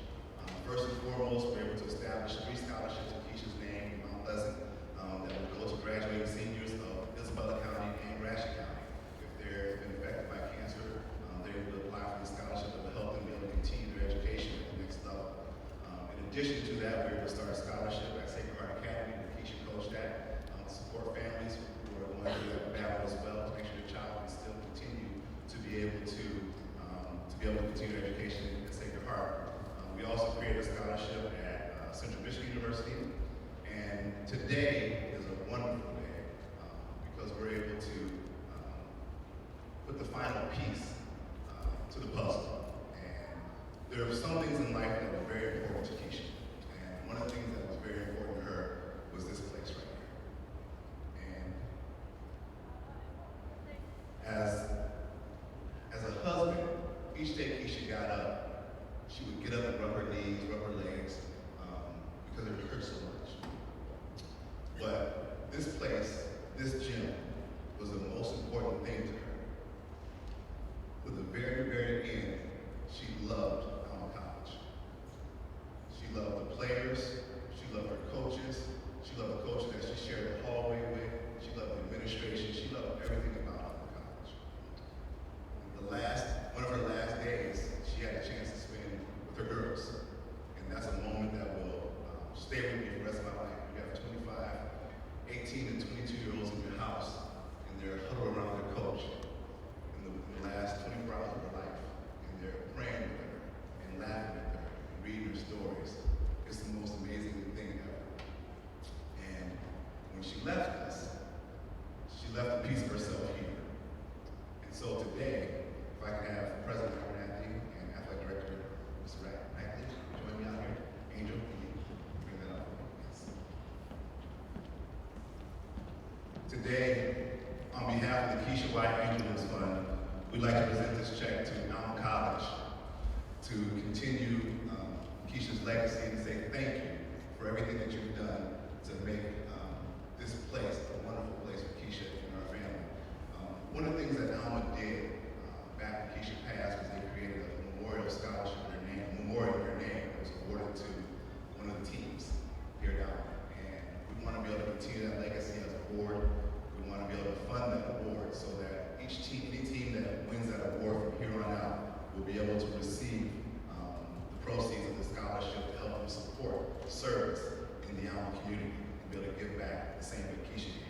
First and foremost, we were able to establish 3 scholarships in Keisha's name in Mount Pleasant that would go to graduating seniors of Isabella County and Gratiot County. If they've been affected by cancer, they're able to apply for the scholarship that will help them be able to continue their education at the next level. In addition to that, we were able to start a scholarship at Sacred Heart Academy, where Keisha coached at, to support families who are going through that battle as well, to make sure the child can still continue to be able to continue their education at Sacred Heart. We also created a scholarship at Central Michigan University, and today is a wonderful day because we're able to put the final piece to the puzzle. And there are some things in life that were very important to Keisha, and one of the things that was very important to her was this place right here. And as a husband, each day Keisha got up, she would get up and rub her knees, rub her legs, because it hurt so much. But this place, this gym, was the most important thing to her. With the very, very end, she loved Alma College. She loved the players, she loved her coaches, she loved the coaches that she shared the hallway with, she loved the administration, she loved everything about Alma College. The Today, on behalf of the Keisha White Angels Fund, we'd like to present this check to Alma College to continue Keisha's legacy and say thank you for everything that you've done to make this place a wonderful place for Keisha and our family. One of the things that Alma did back when Keisha passed was they created a memorial scholarship in her name, a memorial in her name that was awarded to one of the teams here at Alma. And we want to be able to continue that legacy as a board. We want to be able to fund that award so that each team, any team that wins that award from here on out will be able to receive the proceeds of the scholarship to help them support service in the Alma community and be able to give back the same way Keisha did.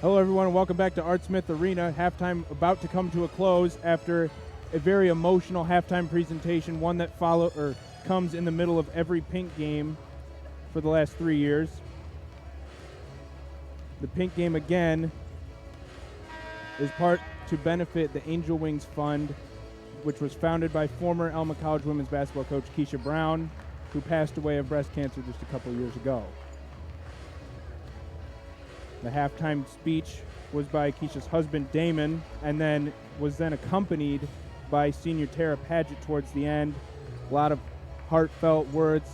Hello, everyone, and welcome back to Art Smith Arena. Halftime about to come to a close after a very emotional halftime presentation, one that comes in the middle of every Pink game for the last 3 years. The Pink game again is part to benefit the Angel Wings Fund, which was founded by former Alma College women's basketball coach Keisha Brown, who passed away of breast cancer just a couple years ago. The halftime speech was by Keisha's husband, Damon, and then was accompanied by senior Tara Padgett towards the end. A lot of heartfelt words,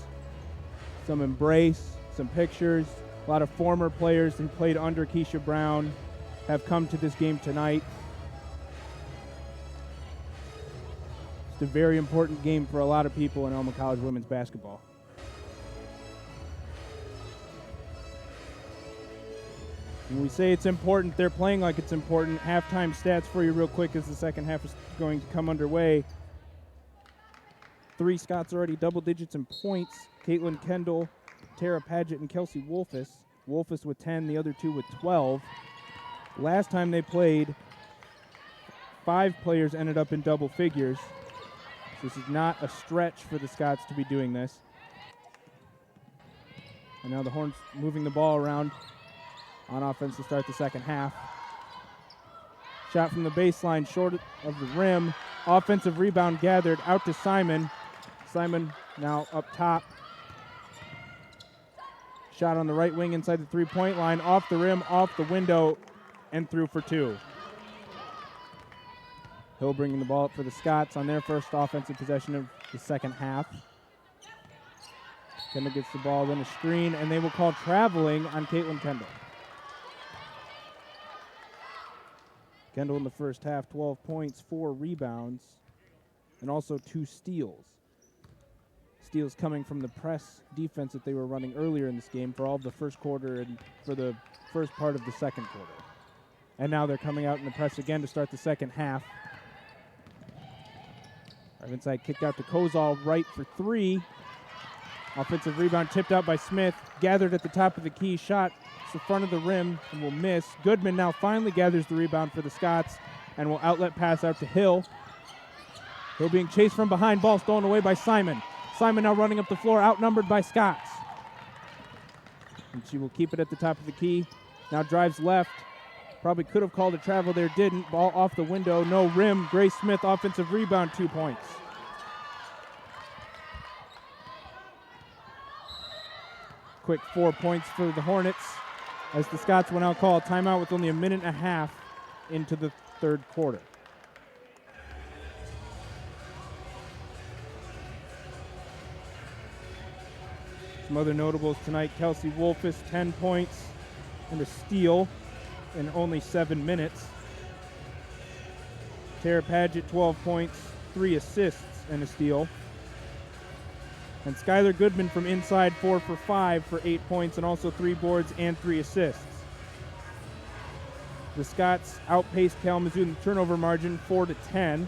some embrace, some pictures. A lot of former players who played under Keisha Brown have come to this game tonight. It's a very important game for a lot of people in Alma College women's basketball. When we say it's important, they're playing like it's important. Halftime stats for you real quick as the second half is going to come underway. 3 Scots already double digits in points. Caitlin Kendall, Tara Padgett, and Kelsey Wolfus. Wolfus with 10, the other 2 with 12. Last time they played, 5 players ended up in double figures. So this is not a stretch for the Scots to be doing this. And now the Horns moving the ball around on offense to start the second half. Shot from the baseline, short of the rim. Offensive rebound gathered out to Simon. Simon now up top. Shot on the right wing inside the three-point line, off the rim, off the window, and through for 2. Hill bringing the ball up for the Scots on their first offensive possession of the second half. Kendall gets the ball, then a screen, and they will call traveling on Caitlin Kendall. Kendall in the first half, 12 points, 4 rebounds, and also 2 steals. Steals coming from the press defense that they were running earlier in this game for all of the first quarter and for the first part of the second quarter. And now they're coming out in the press again to start the second half. Right inside, kicked out to Kozal, right for 3. Offensive rebound tipped out by Smith, gathered at the top of the key, shot the front of the rim and will miss. Goodman now finally gathers the rebound for the Scots and will outlet pass out to Hill. Hill being chased from behind, ball stolen away by Simon. Simon now running up the floor, outnumbered by Scots. And she will keep it at the top of the key. Now drives left. Probably could have called a travel there, didn't. Ball off the window, no rim. Grace Smith, offensive rebound, 2 points. Quick 4 points for the Hornets as the Scots will now call a timeout with only a minute and a half into the third quarter. Some other notables tonight, Kelsey Wolfus, 10 points and a steal in only 7 minutes. Tara Padgett, 12 points, 3 assists and a steal. And Skylar Goodman from inside, 4 for 5 for 8 points and also 3 boards and 3 assists. The Scots outpaced Kalamazoo in the turnover margin, 4-10.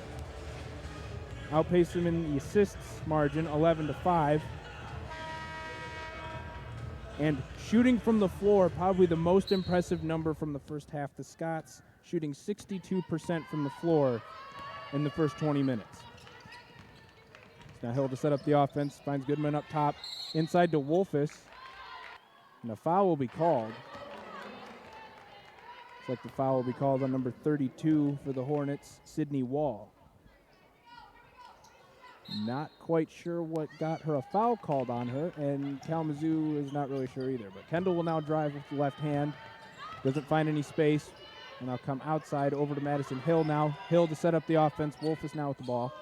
Outpaced them in the assists margin, 11-5. And shooting from the floor, probably the most impressive number from the first half. The Scots shooting 62% from the floor in the first 20 minutes. Now Hill to set up the offense, finds Goodman up top, inside to Wolfus, and a foul will be called. Looks like the foul will be called on number 32 for the Hornets, Sydney Wall. Not quite sure what got her a foul called on her, and Kalamazoo is not really sure either. But Kendall will now drive with the left hand, doesn't find any space, and I'll come outside over to Madison Hill now. Hill to set up the offense, Wolfus now with the ball.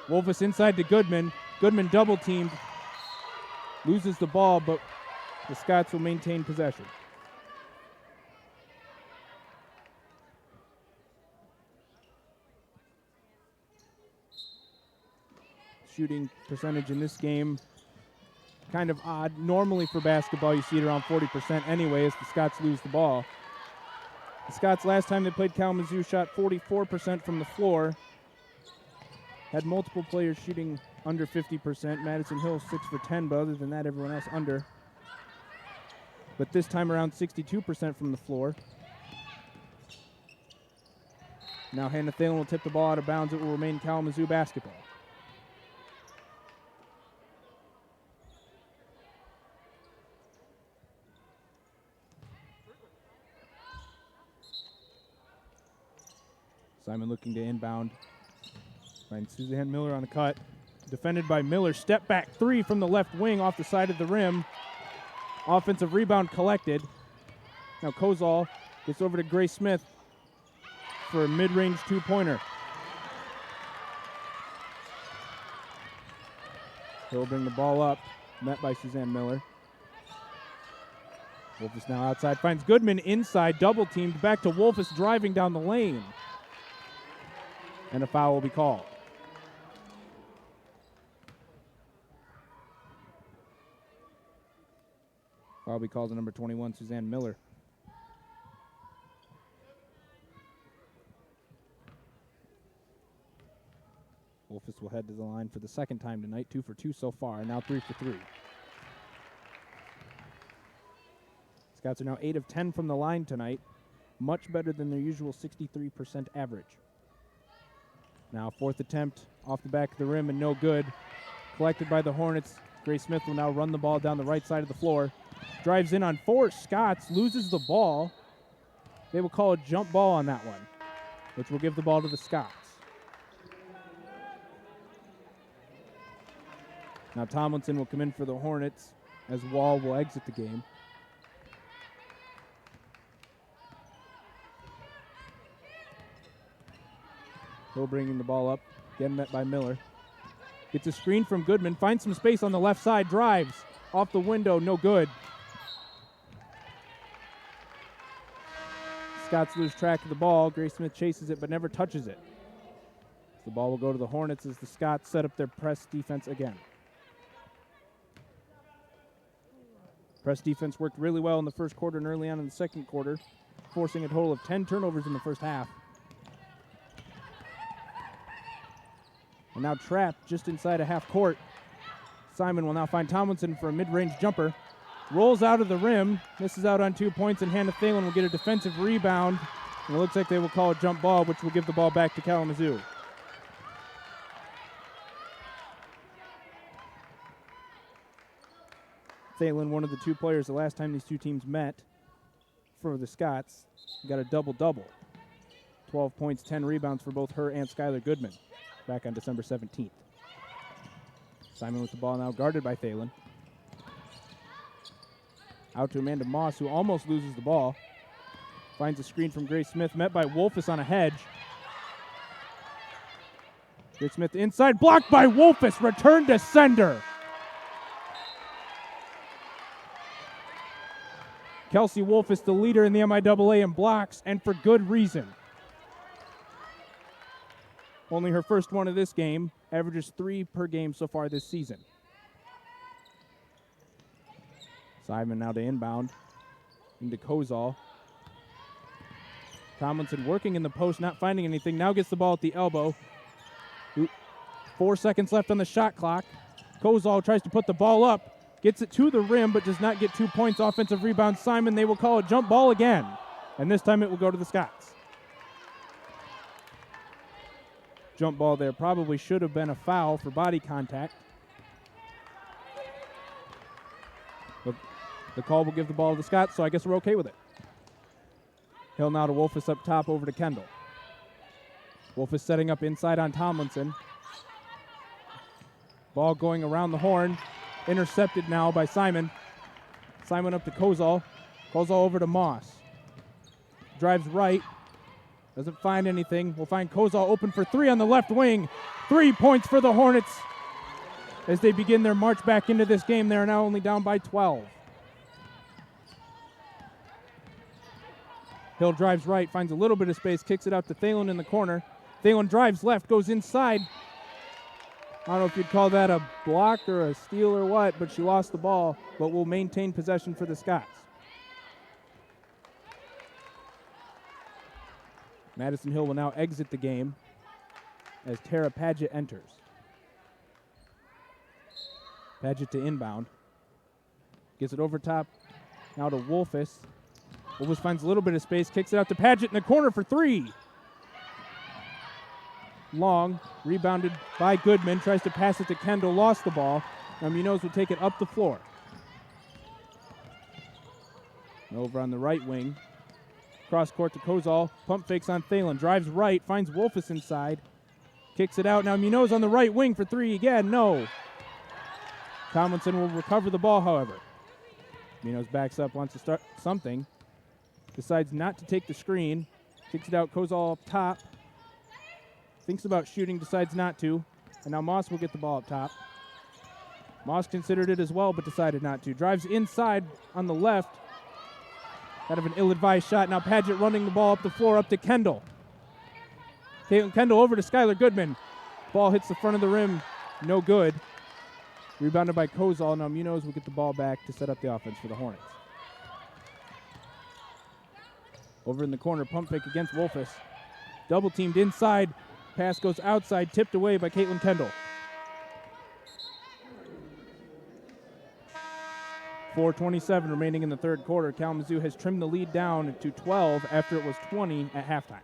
Wolfus inside to Goodman. Goodman double teamed, loses the ball, but the Scots will maintain possession. Shooting percentage in this game, kind of odd. Normally for basketball, you see it around 40% anyway as the Scots lose the ball. The Scots, last time they played Kalamazoo, shot 44% from the floor. Had multiple players shooting under 50%. Madison Hill 6 for 10, but other than that, everyone else under. But this time around, 62% from the floor. Now Hannah Thalen will tip the ball out of bounds. It will remain Kalamazoo basketball. Simon looking to inbound. Finds Suzanne Miller on the cut. Defended by Miller. Step back three from the left wing off the side of the rim. Offensive rebound collected. Now Kozol gets over to Grace Smith for a mid-range two-pointer. He'll bring the ball up, met by Suzanne Miller. Wolfus now outside, finds Goodman inside, double-teamed, back to Wolfus driving down the lane. And a foul will be called. Foul will be called to number 21, Suzanne Miller. Wolfus will head to the line for the second time tonight, 2 for 2 so far, and now 3 for 3. Scouts are now 8 of 10 from the line tonight, much better than their usual 63% average. Now fourth attempt off the back of the rim and no good. Collected by the Hornets. Grace Smith will now run the ball down the right side of the floor. Drives in on 4. Scotts loses the ball. They will call a jump ball on that one, which will give the ball to the Scotts. Now Tomlinson will come in for the Hornets as Wall will exit the game. Hill bringing the ball up, again met by Miller. Gets a screen from Goodman, finds some space on the left side, drives off the window, no good. Scotts lose track of the ball. Grace Smith chases it but never touches it. The ball will go to the Hornets as the Scotts set up their press defense again. Press defense worked really well in the first quarter and early on in the second quarter, forcing a total of 10 turnovers in the first half. And now trapped just inside a half court. Simon will now find Tomlinson for a mid-range jumper. Rolls out of the rim, misses out on 2 points, and Hannah Thalen will get a defensive rebound. And it looks like they will call a jump ball, which will give the ball back to Kalamazoo. Thalen, one of the 2 players the last time these 2 teams met for the Scotts, got a double-double. 12 points, 10 rebounds for both her and Skylar Goodman back on December 17th. Simon with the ball now, guarded by Thalen. Out to Amanda Moss, who almost loses the ball. Finds a screen from Grace Smith, met by Wolfus on a hedge. Grace Smith inside, blocked by Wolfus, return to sender. Kelsey Wolfus, the leader in the MIAA in blocks, and for good reason. Only her first one of this game, averages 3 per game so far this season. Simon now to inbound into Kozol. Tomlinson working in the post, not finding anything. Now gets the ball at the elbow. 4 seconds left on the shot clock. Kozol tries to put the ball up. Gets it to the rim, but does not get 2 points. Offensive rebound, Simon. They will call a jump ball again. And this time it will go to the Scotts. Jump ball there probably should have been a foul for body contact. But the call will give the ball to the Scotts, so I guess we're okay with it. Hill now to Wolfus up top over to Kendall. Wolfus setting up inside on Tomlinson. Ball going around the horn. Intercepted now by Simon. Simon up to Kozol. Kozol over to Moss. Drives right. Doesn't find anything. We'll find Kozol open for 3 on the left wing. 3 points for the Hornets as they begin their march back into this game. They are now only down by 12. Hill drives right, finds a little bit of space, kicks it out to Thalen in the corner. Thalen drives left, goes inside. I don't know if you'd call that a block or a steal or what, but she lost the ball, but will maintain possession for the Scotts. Madison Hill will now exit the game as Tara Paget enters. Paget to inbound. Gets it over top, now to Wolfus. Wolfus finds a little bit of space, kicks it out to Paget in the corner for 3. long, rebounded by Goodman, tries to pass it to Kendall, lost the ball. Now Munoz will take it up the floor. Over on the right wing. Cross court to Kozal, pump fakes on Thalen, drives right, finds Wolfus inside, kicks it out. Now Munoz on the right wing for three again, no. Tomlinson will recover the ball, however. Munoz backs up, wants to start something, decides not to take the screen, kicks it out, Kozal up top, thinks about shooting, decides not to, and now Moss will get the ball up top. Moss considered it as well, but decided not to. Drives inside on the left, kind of an ill-advised shot. Now Padgett running the ball up the floor, up to Kendall. Caitlin Kendall over to Skylar Goodman. Ball hits the front of the rim, no good. Rebounded by Kozal. Now Munoz will get the ball back to set up the offense for the Hornets. Over in the corner, pump fake against Wolfus. Double teamed inside. Pass goes outside, tipped away by Caitlin Kendall. 4:27 remaining in the third quarter. Kalamazoo has trimmed the lead down to 12 after it was 20 at halftime.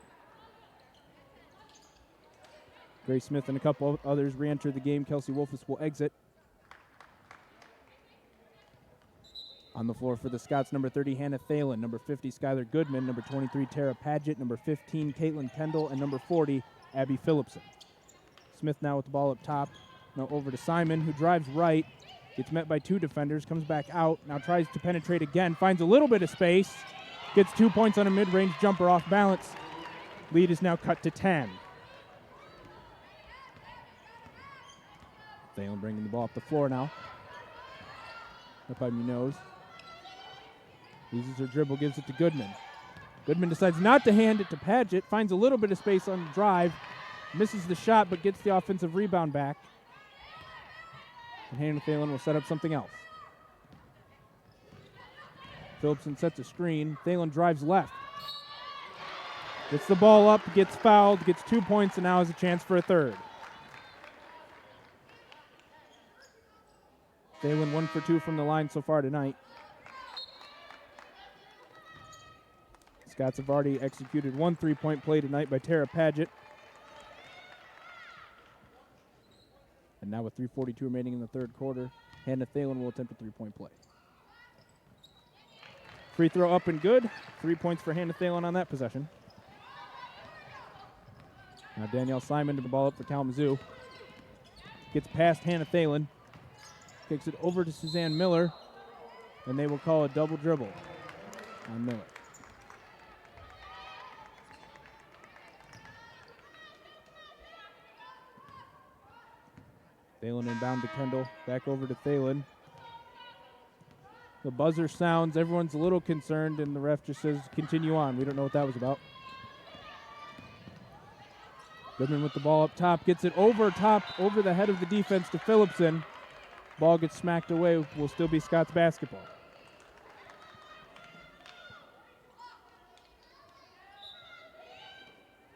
Grace Smith and a couple others re-enter the game. Kelsey Wolfus will exit. On the floor for the Scots, number 30, Hannah Thalen, number 50, Skylar Goodman, number 23, Tara Padgett, number 15, Caitlin Kendall, and number 40, Abby Phillipson. Smith now with the ball up top. Now over to Simon, who drives right, gets met by two defenders, comes back out, now tries to penetrate again, finds a little bit of space, gets 2 points on a mid-range jumper off balance. Lead is now cut to 10. Thalen bringing the ball up the floor now. Up by Munoz. Loses her dribble, gives it to Goodman. Goodman decides not to hand it to Padgett, finds a little bit of space on the drive, misses the shot, but gets the offensive rebound back. And Hannah Thalen will set up something else. Phillipson sets a screen. Thalen drives left. Gets the ball up, gets fouled, gets 2 points, and now has a chance for a third. Thalen 1 for 2 from the line so far tonight. Scots have already executed 1 3-point play tonight by Tara Padgett. And now with 3:42 remaining in the third quarter, Hannah Thalen will attempt a 3-point play. Free throw up and good. 3 points for Hannah Thalen on that possession. Now Danielle Simon to the ball up for Kalamazoo. Gets past Hannah Thalen. Kicks it over to Suzanne Miller. And they will call a double dribble on Miller. Thalen inbound to Kendall. Back over to Thalen. The buzzer sounds. Everyone's a little concerned, and the ref just says, continue on. We don't know what that was about. Goodman with the ball up top. Gets it over the head of the defense to Phillipson. Ball gets smacked away. Will still be Scots basketball.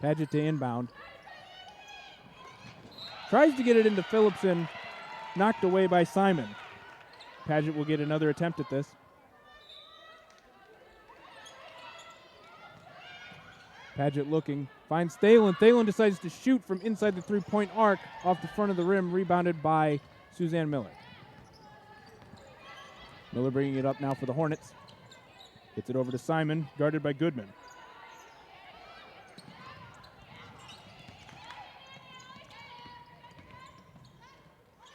Padgett to inbound. Tries to get it into Phillipson, knocked away by Simon. Padgett will get another attempt at this. Padgett looking, finds Thalen. Thalen decides to shoot from inside the three-point arc off the front of the rim, rebounded by Suzanne Miller. Miller bringing it up now for the Hornets. Gets it over to Simon, guarded by Goodman.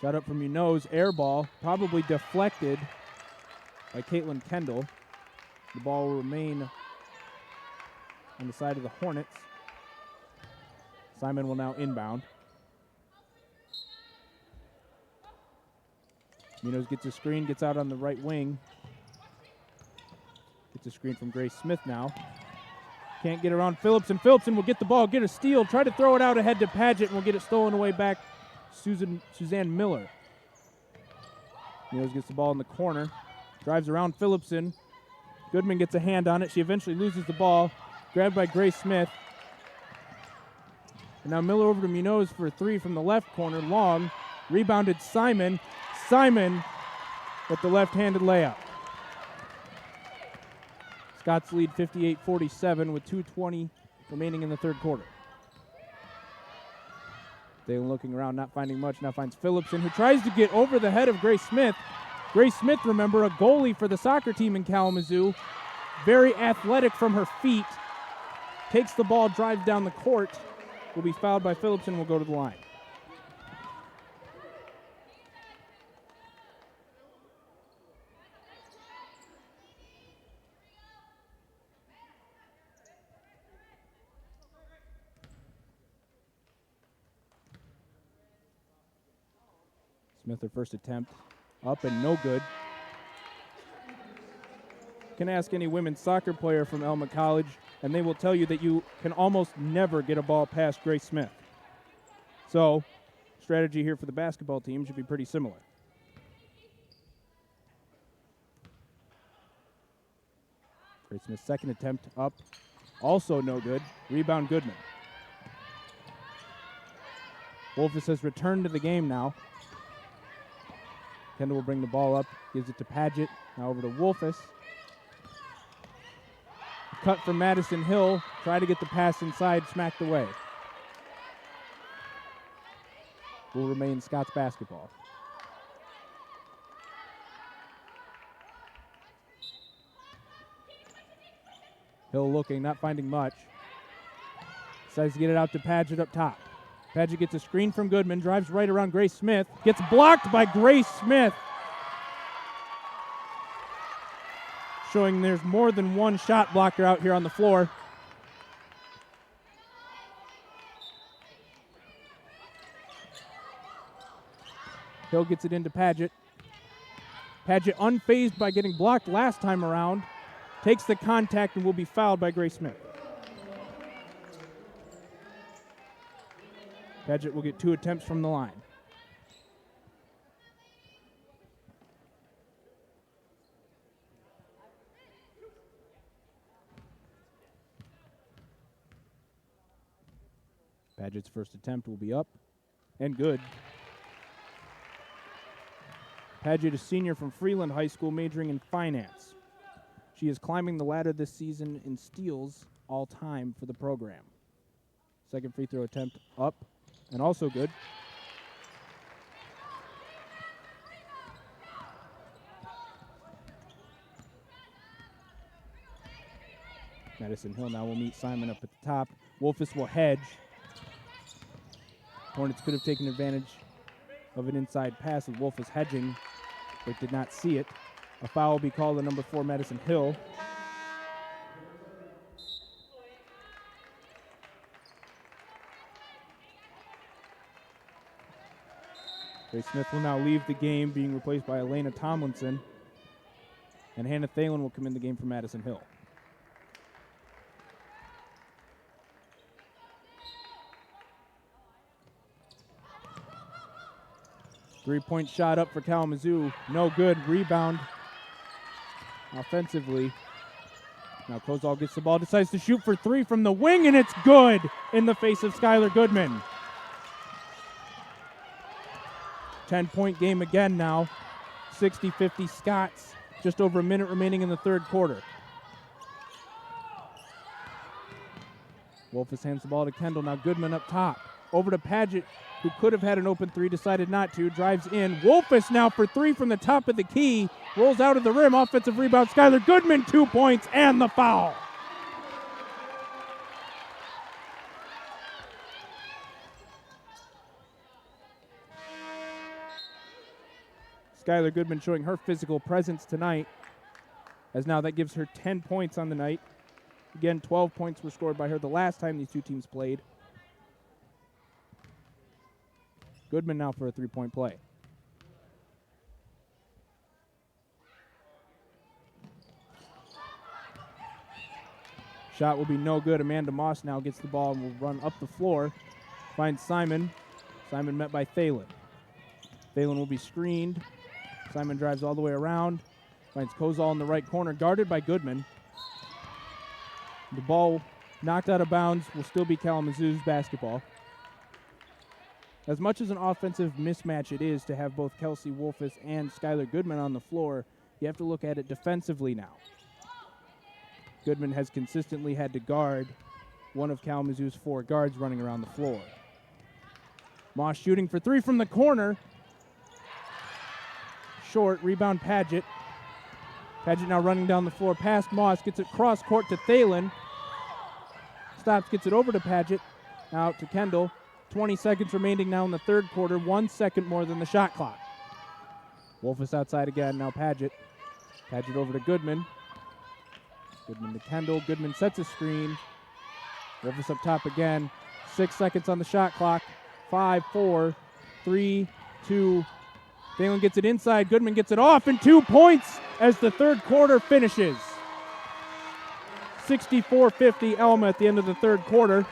Shot up from Munoz, air ball, probably deflected by Caitlin Kendall. The ball will remain on the side of the Hornets. Simon will now inbound. Munoz gets a screen, gets out on the right wing. Gets a screen from Grace Smith now. Can't get around Phillipson. Phillipson will get the ball, get a steal, try to throw it out ahead to Padgett, and will get it stolen away back. Suzanne Miller. Munoz gets the ball in the corner. Drives around Phillipson. Goodman gets a hand on it. She eventually loses the ball. Grabbed by Grace Smith. And now Miller over to Munoz for a three from the left corner. Long. Rebounded Simon. Simon with the left-handed layup. Scots lead 58-47 with 2:20 remaining in the third quarter. Thalen looking around, not finding much. Now finds Phillipson, who tries to get over the head of Grace Smith. Grace Smith, remember, a goalie for the soccer team in Kalamazoo. Very athletic from her feet. Takes the ball, drives down the court. Will be fouled by Phillipson, will go to the line. Smith, her first attempt, up and no good. Can ask any women's soccer player from Alma College, and they will tell you that you can almost never get a ball past Grace Smith. So, strategy here for the basketball team should be pretty similar. Grace Smith's second attempt up, also no good. Rebound Goodman. Wolfus has returned to the game now. Kendall will bring the ball up, gives it to Paget. Now over to Wolfus. Cut from Madison Hill. Try to get the pass inside, smacked away. Will remain Scott's basketball. Hill looking, not finding much. Decides to get it out to Paget up top. Paget gets a screen from Goodman, drives right around Grace Smith, gets blocked by Grace Smith. Showing there's more than one shot blocker out here on the floor. Hill gets it into Paget. Paget unfazed by getting blocked last time around. Takes the contact and will be fouled by Grace Smith. Paget will get 2 attempts from the line. Paget's first attempt will be up and good. Paget, a senior from Freeland High School, majoring in finance. She is climbing the ladder this season in steals all time for the program. Second free throw attempt up and also good. Madison Hill now will meet Simon up at the top. Wolfus will hedge. Hornets could have taken advantage of an inside pass with Wolfus hedging, but did not see it. A foul will be called on number 4, Madison Hill. Grace Smith will now leave the game, being replaced by Elena Tomlinson. And Hannah Thalen will come in the game for Madison Hill. Three-point shot up for Kalamazoo. No good. Rebound offensively. Now Kozal gets the ball, decides to shoot for 3 from the wing, and it's good in the face of Skylar Goodman. 10-point game again now. 60-50 Scots. Just over a minute remaining in the third quarter. Wolfus hands the ball to Kendall. Now Goodman up top. Over to Paget, who could have had an open 3, decided not to. Drives in. Wolfus now for 3 from the top of the key. Rolls out of the rim. Offensive rebound. Skylar Goodman, 2 points and the foul. Skylar Goodman showing her physical presence tonight, as now that gives her 10 points on the night. Again, 12 points were scored by her the last time these two teams played. Goodman now for a 3-point play. Shot will be no good. Amanda Moss now gets the ball and will run up the floor. Finds Simon. Simon met by Thalen. Thalen will be screened. Simon drives all the way around. Finds Kozal in the right corner, guarded by Goodman. The ball knocked out of bounds will still be Kalamazoo's basketball. As much as an offensive mismatch it is to have both Kelsey Wolfus and Skylar Goodman on the floor, you have to look at it defensively now. Goodman has consistently had to guard one of Kalamazoo's 4 guards running around the floor. Moss shooting for three from the corner. Short, rebound Paget. Paget now running down the floor past Moss, gets it cross court to Thalen. Stops, gets it over to Paget. Now out to Kendall. 20 seconds remaining now in the third quarter. 1 second more than the shot clock. Wolfus outside again, now Paget. Paget over to Goodman. Goodman to Kendall. Goodman sets a screen. Wolfus up top again. 6 seconds on the shot clock. 5, 4, 3, 2. Thalen gets it inside. Goodman gets it off, and 2 points as the third quarter finishes. 64-50 Alma at the end of the third quarter.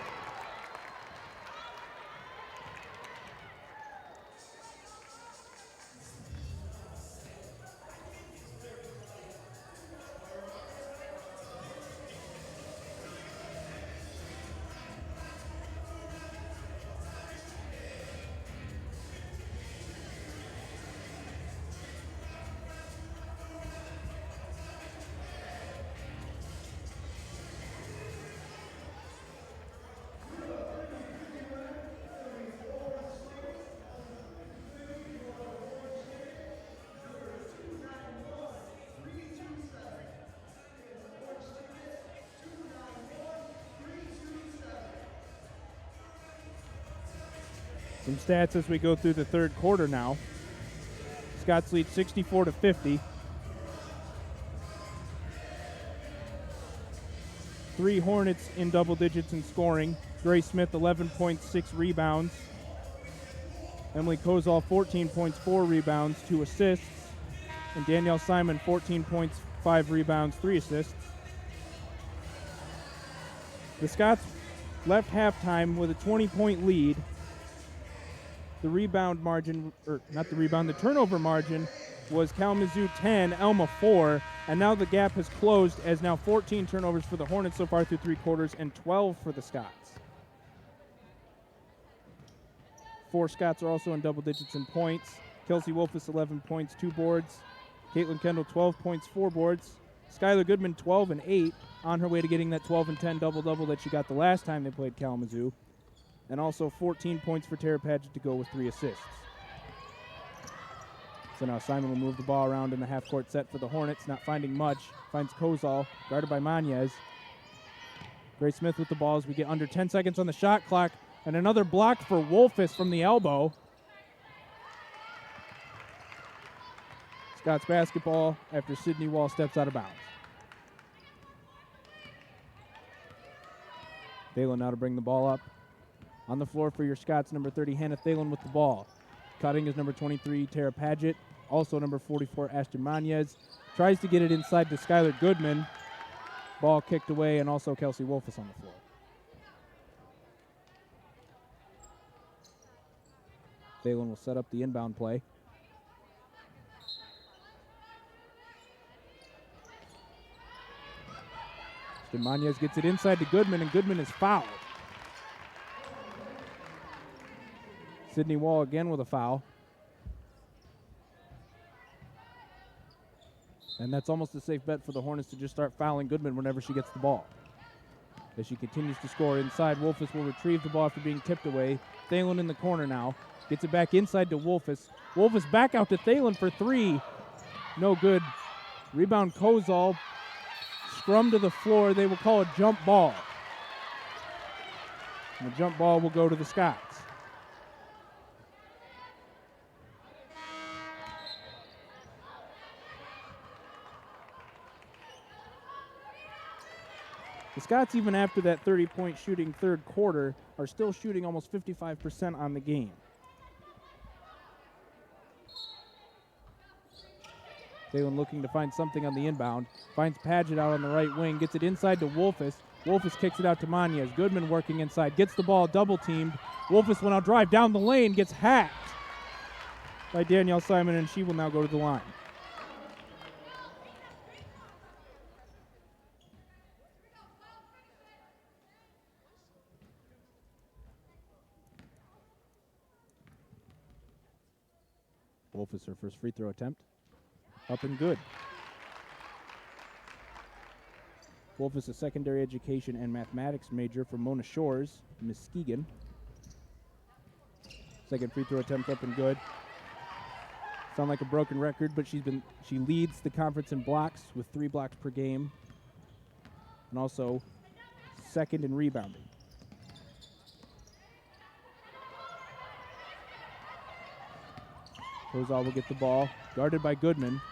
Some stats as we go through the third quarter now. Scots lead 64-50. 3 Hornets in double digits in scoring. Grace Smith, 11.6 rebounds. Emily Kozol, 14 points, 4 rebounds, 2 assists. And Danielle Simon, 14 points, 5 rebounds, 3 assists. The Scots left halftime with a 20-point lead. The rebound margin, or not the rebound, the turnover margin was Kalamazoo 10, Alma 4, and now the gap has closed as now 14 turnovers for the Hornets so far through 3 quarters and 12 for the Scots. 4 Scots are also in double digits in points. Kelsey Wolfus, 11 points, 2 boards. Caitlin Kendall, 12 points, 4 boards. Skylar Goodman, 12 and 8, on her way to getting that 12 and 10 double-double that she got the last time they played Kalamazoo. And also 14 points for Tara Paget to go with 3 assists. So now Simon will move the ball around in the half-court set for the Hornets, not finding much. Finds Kozol, guarded by Manez. Grace Smith with the ball as we get under 10 seconds on the shot clock. And another block for Wolfus from the elbow. Scots basketball after Sydney Wall steps out of bounds. Thalen now to bring the ball up. On the floor for your Scots, number 30, Hannah Thalen with the ball. Cutting is number 23, Tara Paget. Also number 44, Ashton Manez. Tries to get it inside to Skylar Goodman. Ball kicked away, and also Kelsey Wolfus on the floor. Thalen will set up the inbound play. Ashton Manez gets it inside to Goodman, and Goodman is fouled. Sydney Wall again with a foul. And that's almost a safe bet for the Hornets to just start fouling Goodman whenever she gets the ball. As she continues to score inside, Wolfus will retrieve the ball after being tipped away. Thalen in the corner now. Gets it back inside to Wolfus. Wolfus back out to Thalen for 3. No good. Rebound Kozol. Scrum to the floor. They will call a jump ball. And the jump ball will go to the Scots. The Scots, even after that 30-point shooting third quarter, are still shooting almost 55% on the game. Thalen looking to find something on the inbound. Finds Paget out on the right wing. Gets it inside to Wolfus. Wolfus kicks it out to Manez. Goodman working inside. Gets the ball double-teamed. Wolfus will now drive down the lane. Gets hacked by Danielle Simon, and she will now go to the line. Wolfus, her first free throw attempt. Up and good. Wolfus, a secondary education and mathematics major from Mona Shores, Muskegon. Second free throw attempt up and good. Sound like a broken record, but she leads the conference in blocks with 3 blocks per game, and also second in rebounding. Kozal will get the ball, guarded by Goodman.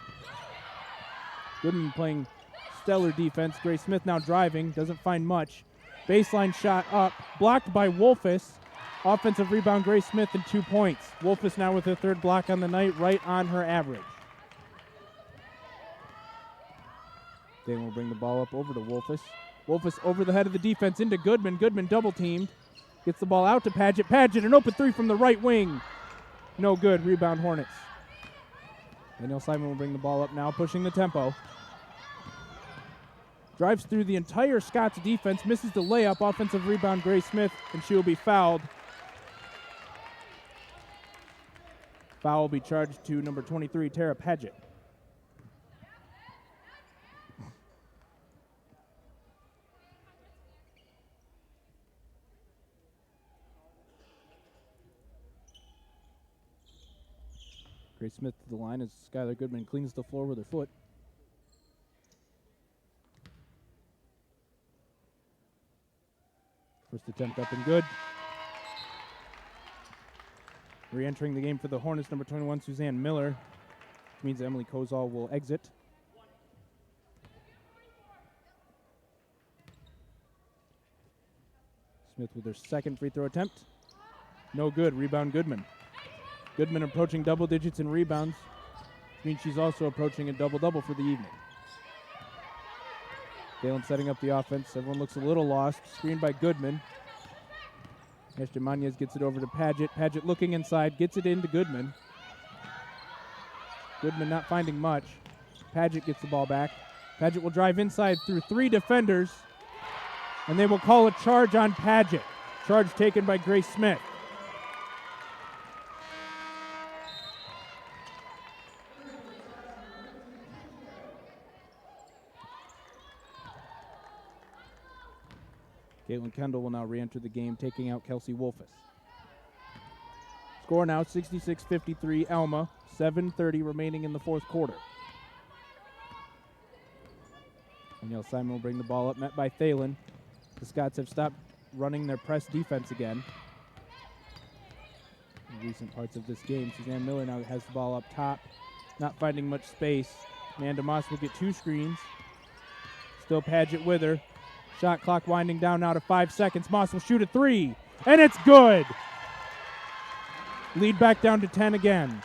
Goodman playing stellar defense. Grace Smith now driving, doesn't find much. Baseline shot up, blocked by Wolfus. Offensive rebound, Grace Smith, and 2 points. Wolfus now with her 3rd block on the night, right on her average. Then we'll bring the ball up over to Wolfus. Wolfus over the head of the defense into Goodman. Goodman double teamed. Gets the ball out to Paget. Paget, an open 3 from the right wing. No good. Rebound Hornets. Danielle Simon will bring the ball up now, pushing the tempo. Drives through the entire Scots defense, misses the layup. Offensive rebound, Grace Smith, and she will be fouled. Foul will be charged to number 23, Tara Paget. Grace Smith to the line as Skylar Goodman cleans the floor with her foot. First attempt up and good. Re-entering the game for the Hornets, number 21, Suzanne Miller, which means Emily Kozal will exit. Smith with her second free throw attempt. No good. Rebound Goodman. Goodman approaching double digits in rebounds, which means she's also approaching a double-double for the evening. Galen setting up the offense. Everyone looks a little lost. Screened by Goodman. Ashton Manez gets it over to Paget. Paget looking inside, gets it into Goodman. Goodman not finding much. Paget gets the ball back. Paget will drive inside through 3 defenders, and they will call a charge on Paget. Charge taken by Grace Smith. Caitlin Kendall will now re-enter the game, taking out Kelsey Wolfus. Score now 66-53 Alma, 7:30 remaining in the 4th quarter. Danielle Simon will bring the ball up, met by Thalen. The Scots have stopped running their press defense again in recent parts of this game. Suzanne Miller now has the ball up top, not finding much space. Amanda Moss will get 2 screens. Still Paget with her. Shot clock winding down now to 5 seconds. Moss will shoot a 3, and it's good. Lead back down to 10 again.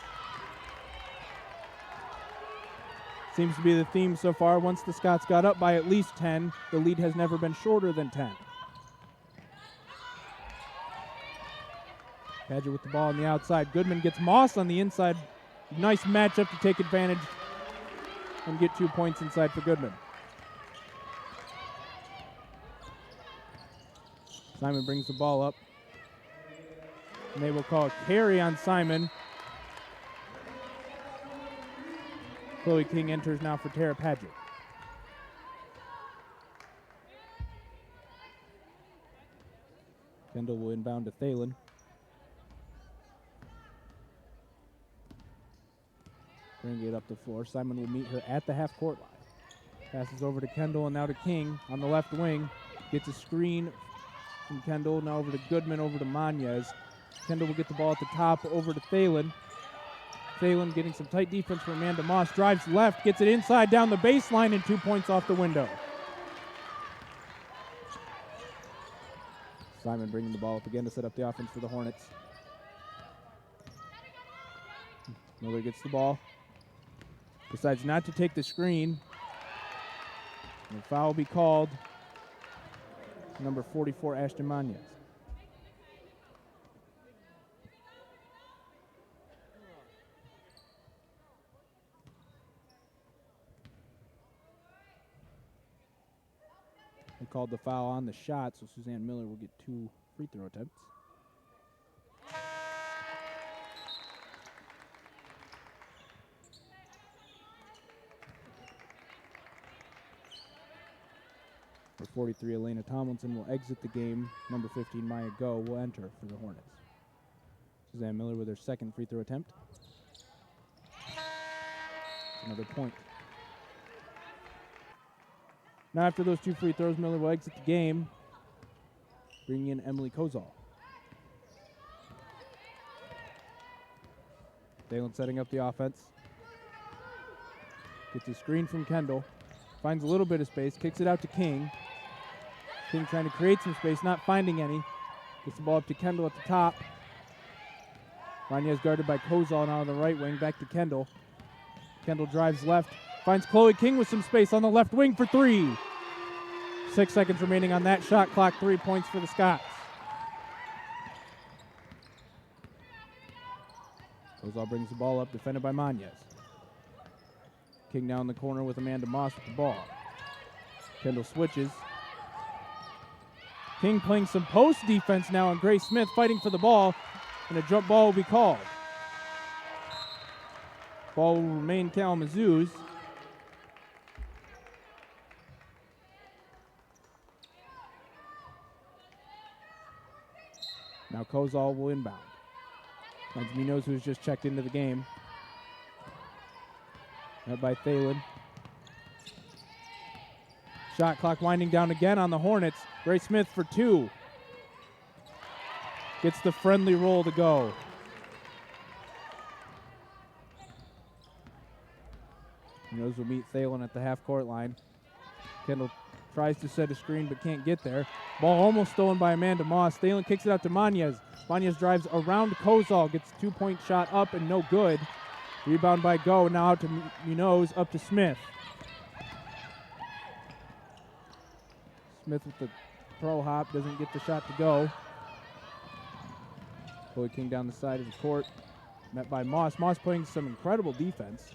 Seems to be the theme so far. Once the Scots got up by at least 10, the lead has never been shorter than 10. Paget with the ball on the outside. Goodman gets Moss on the inside. Nice matchup to take advantage and get 2 points inside for Goodman. Simon brings the ball up, and they will call a carry on Simon. Chloe King enters now for Tara Paget. Kendall will inbound to Thalen. Bring it up the floor. Simon will meet her at the half-court line. Passes over to Kendall and now to King on the left wing. Gets a screen from Kendall, now over to Goodman, over to Manez. Kendall will get the ball at the top, over to Thalen. Thalen getting some tight defense from Amanda Moss. Drives left, gets it inside down the baseline, and 2 points off the window. Simon bringing the ball up again to set up the offense for the Hornets. Miller gets the ball. Decides not to take the screen. And the foul will be called. Number 44, Ashton Manez. They called the foul on the shot, so Suzanne Miller will get 2 free throw attempts. For 43, Elena Tomlinson will exit the game. Number 15, Maya Go, will enter for the Hornets. Suzanne Miller with her second free throw attempt. Another point. Now after those 2 free throws, Miller will exit the game, bringing in Emily Kozal. Thalen setting up the offense. Gets a screen from Kendall. Finds a little bit of space, kicks it out to King. King trying to create some space, not finding any. Gets the ball up to Kendall at the top. Vanya's guarded by Kozal now on the right wing, back to Kendall. Kendall drives left, finds Chloe King with some space on the left wing for 3. 6 seconds remaining on that shot clock, 3 points for the Scots. Kozal brings the ball up, defended by Mañez. King down the corner with Amanda Moss with the ball. Kendall switches. King playing some post defense now on Grace Smith, fighting for the ball, and a jump ball will be called. Ball will remain Kalamazoo's. Now Kozal will inbound. Munoz, who's just checked into the game. Met by Thalen. Shot clock winding down again on the Hornets. Grace Smith for 2. Gets the friendly roll to go. Munoz will meet Thalen at the half-court line. Kendall tries to set a screen but can't get there. Ball almost stolen by Amanda Moss. Thalen kicks it out to Mañez. Mañez drives around Kozal, gets a 2-point shot up and no good. Rebound by Go, now out to Munoz, up to Smith. Smith with the pro hop, doesn't get the shot to go. Chloe King down the side of the court, met by Moss. Moss playing some incredible defense.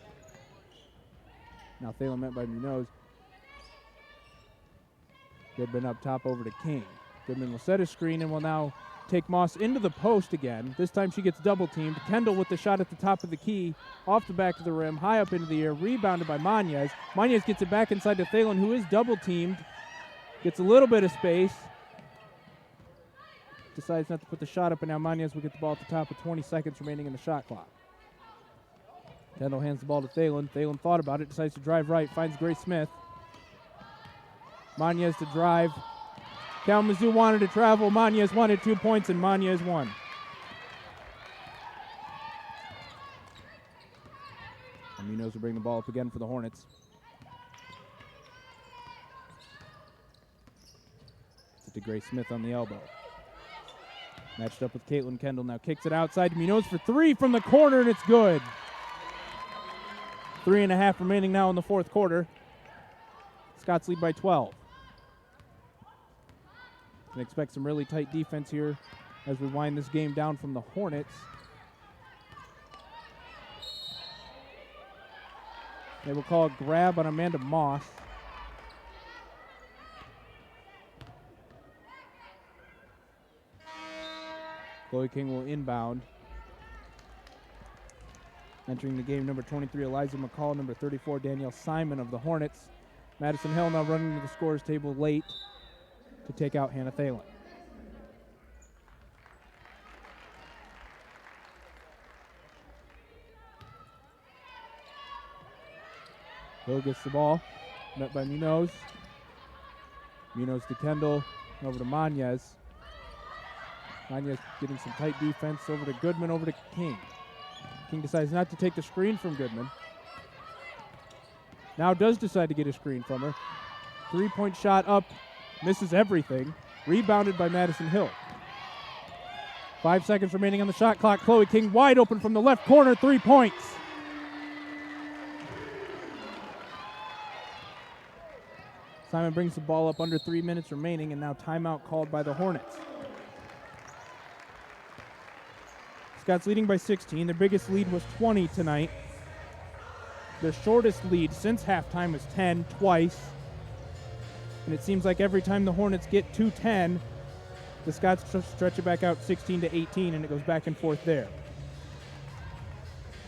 Now Thalen met by Munoz. Goodman up top over to King. Goodman will set a screen and will now take Moss into the post again. This time she gets double teamed. Kendall with the shot at the top of the key, off the back of the rim, high up into the air, rebounded by Mañez. Mañez gets it back inside to Thalen, who is double teamed. Gets a little bit of space. Decides not to put the shot up, and now Mañez will get the ball at the top with 20 seconds remaining in the shot clock. Kendall hands the ball to Thalen. Thalen thought about it, decides to drive right, finds Grace Smith. Mañez to drive. Kalamazoo wanted to travel. Mañez wanted 2 points, and Mañez won. And Munoz will bring the ball up again for the Hornets. It's to Grace Smith on the elbow. Matched up with Caitlin Kendall. Now kicks it outside to Munoz for 3 from the corner, and it's good. 3.5 remaining now in the fourth quarter. Scots lead by 12. Can expect some really tight defense here as we wind this game down from the Hornets. They will call a grab on Amanda Moss. Chloe King will inbound. Entering the game, number 23, Eliza McCall, number 34, Danielle Simon of the Hornets. Madison Hill now running to the scorer's table late to take out Hannah Thalen. Hill gets the ball, met by Munoz. Munoz to Kendall, over to Mañez. Mañez getting some tight defense, over to Goodman, over to King. King decides not to take the screen from Goodman. Now does decide to get a screen from her. 3-point shot up, misses everything. Rebounded by Madison Hill. 5 seconds remaining on the shot clock. Chloe King wide open from the left corner, 3 points. Simon brings the ball up under 3 minutes remaining, and now timeout called by the Hornets. Scots leading by 16. Their biggest lead was 20 tonight. Their shortest lead since halftime was 10 twice. And it seems like every time the Hornets get to 10, the Scots stretch it back out 16 to 18, and it goes back and forth there.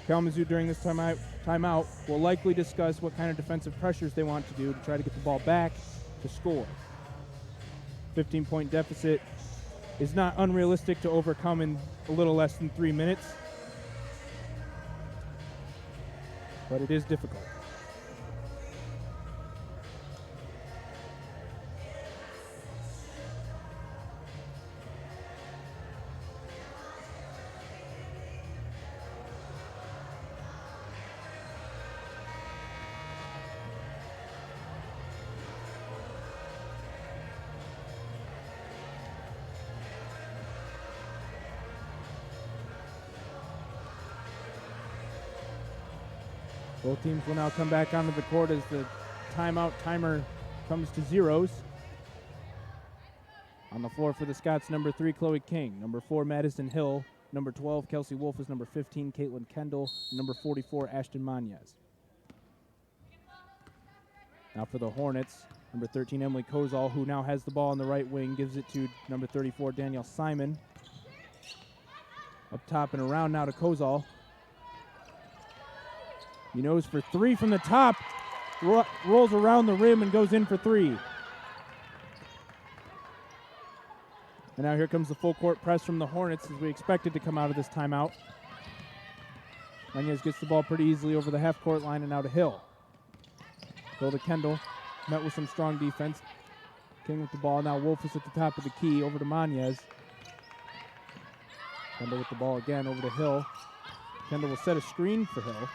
Kalamazoo during this timeout will likely discuss what kind of defensive pressures they want to do to try to get the ball back to score. 15-point deficit is not unrealistic to overcome in a little less than 3 minutes, but it is difficult. Both teams will now come back onto the court as the timeout timer comes to zeros. On the floor for the Scots, number 3, Chloe King. Number 4, Madison Hill. Number 12, Kelsey Wolf is number 15, Caitlin Kendall. Number 44, Ashton Manez. Now for the Hornets, number 13, Emily Kozal, who now has the ball on the right wing, gives it to number 34, Danielle Simon. Up top and around now to Kozal. Munoz for 3 from the top, rolls around the rim and goes in for 3. And now here comes the full court press from the Hornets as we expected to come out of this timeout. Manez gets the ball pretty easily over the half court line and now to Hill. Hill to Kendall, met with some strong defense. King with the ball, now Wolf is at the top of the key, over to Manez. Kendall with the ball again, over to Hill. Kendall will set a screen for Hill.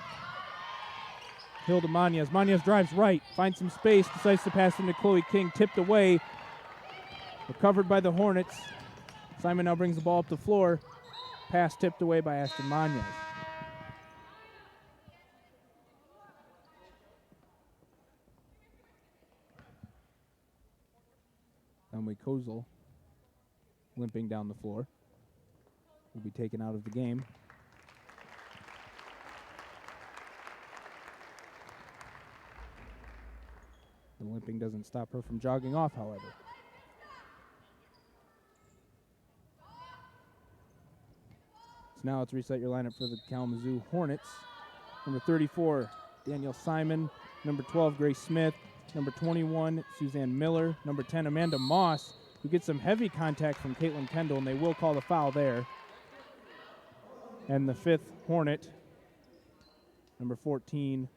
Hill to Manez. Manez drives right, finds some space, decides to pass into Chloe King, tipped away. Recovered by the Hornets. Simon now brings the ball up the floor. Pass tipped away by Ashton Manez. Emily Kozal limping down the floor. Will be taken out of the game. The limping doesn't stop her from jogging off, however. So now let's reset your lineup for the Kalamazoo Hornets. Number 34, Danielle Simon. Number 12, Grace Smith. Number 21, Suzanne Miller. Number 10, Amanda Moss, who gets some heavy contact from Caitlin Kendall, and they will call the foul there. And the 5th Hornet, number 14,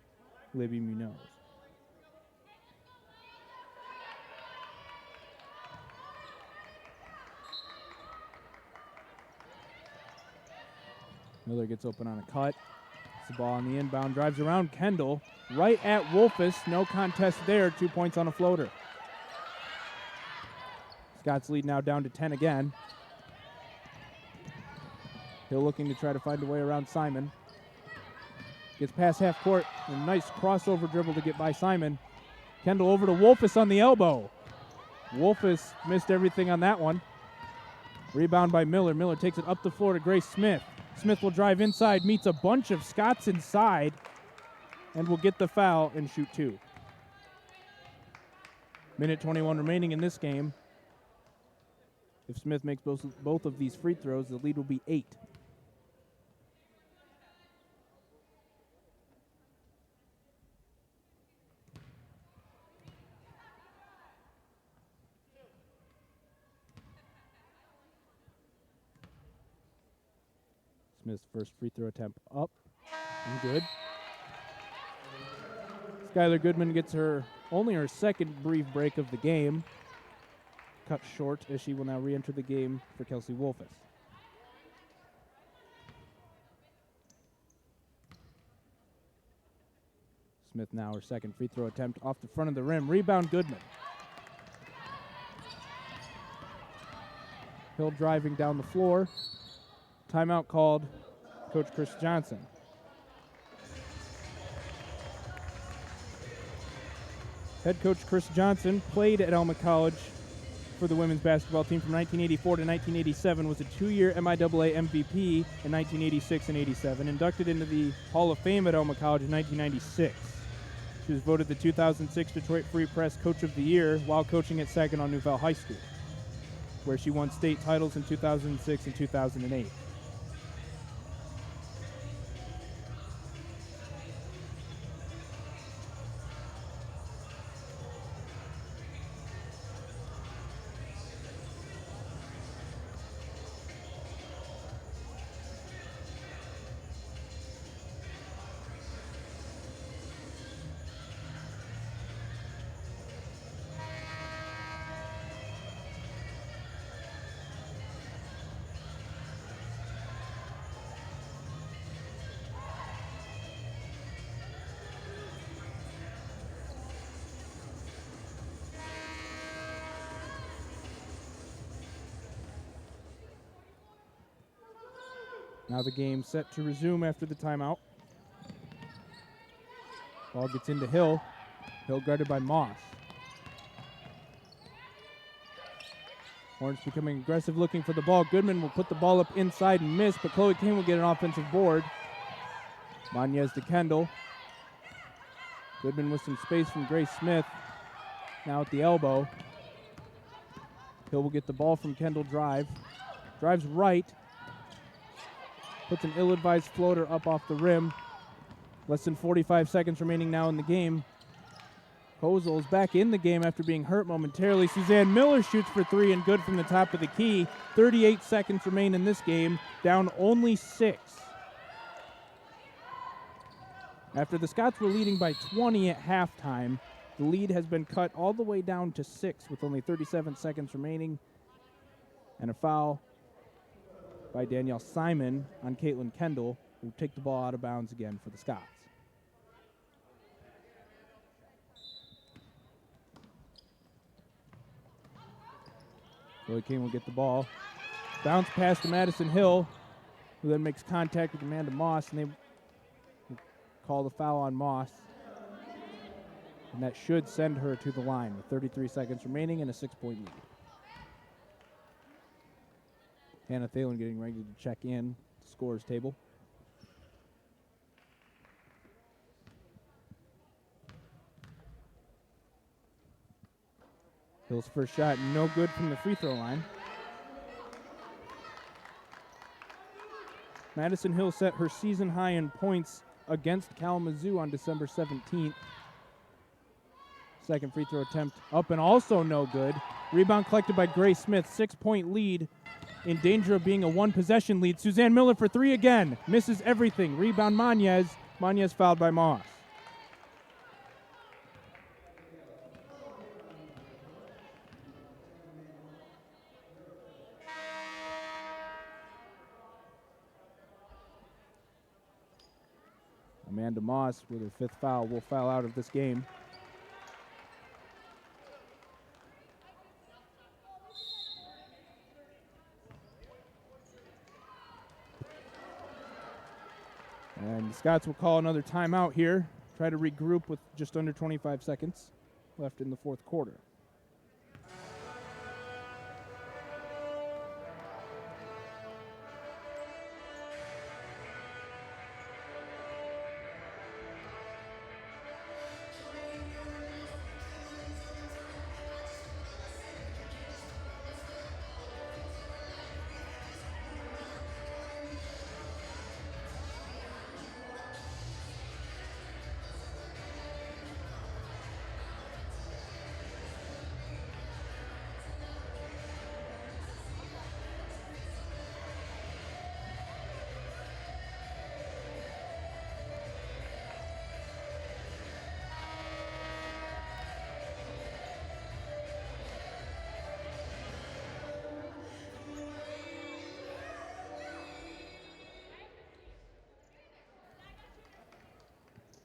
Libby Munoz. Miller gets open on a cut. It's the ball on the inbound. Drives around Kendall. Right at Wolfus. No contest there. 2 points on a floater. Scott's lead now down to 10 again. Hill looking to try to find a way around Simon. Gets past half court. A nice crossover dribble to get by Simon. Kendall over to Wolfus on the elbow. Wolfus missed everything on that one. Rebound by Miller. Miller takes it up the floor to Grace Smith. Smith will drive inside, meets a bunch of Scots inside, and will get the foul and shoot 2. Minute 21 remaining in this game. If Smith makes both of these free throws, the lead will be 8. Smith's first free throw attempt up and good. Skylar Goodman gets only her second brief break of the game. Cut short as she will now re-enter the game for Kelsey Wolfus. Smith now her second free throw attempt off the front of the rim. Rebound Goodman. Hill driving down the floor. Timeout called, Coach Chris Johnson. Head coach Chris Johnson played at Alma College for the women's basketball team from 1984 to 1987, was a 2-year MIAA MVP in 1986 and 87, inducted into the Hall of Fame at Alma College in 1996. She was voted the 2006 Detroit Free Press Coach of the Year while coaching at Saginaw New Valley High School, where she won state titles in 2006 and 2008. Now the game set to resume after the timeout. Ball gets into Hill. Hill guarded by Moss. Hornets becoming aggressive, looking for the ball. Goodman will put the ball up inside and miss, but Chloe Kane will get an offensive board. Mañez to Kendall. Goodman with some space from Grace Smith. Now at the elbow. Hill will get the ball from Kendall drive. Drives right. Puts an ill-advised floater up off the rim. Less than 45 seconds remaining now in the game. Kozel is back in the game after being hurt momentarily. Suzanne Miller shoots for three and good from the top of the key. 38 seconds remain in this game, down only 6. After the Scots were leading by 20 at halftime, the lead has been cut all the way down to 6 with only 37 seconds remaining. And a foul by Danielle Simon on Caitlin Kendall, who will take the ball out of bounds again for the Scots. Chloe King will get the ball. Bounce pass to Madison Hill, who then makes contact with Amanda Moss, and they call the foul on Moss. And that should send her to the line with 33 seconds remaining and a 6-point lead. Hannah Thalen getting ready to check in the scorer's table. Hill's first shot, no good from the free throw line. Madison Hill set her season high in points against Kalamazoo on December 17th. Second free throw attempt up and also no good. Rebound collected by Grace Smith. 6-point lead, in danger of being a one-possession lead. Suzanne Miller for three again. Misses everything. Rebound Mañez. Mañez fouled by Moss. Amanda Moss with her 5th foul will foul out of this game. And the Scots will call another timeout here. Try to regroup with just under 25 seconds left in the 4th quarter.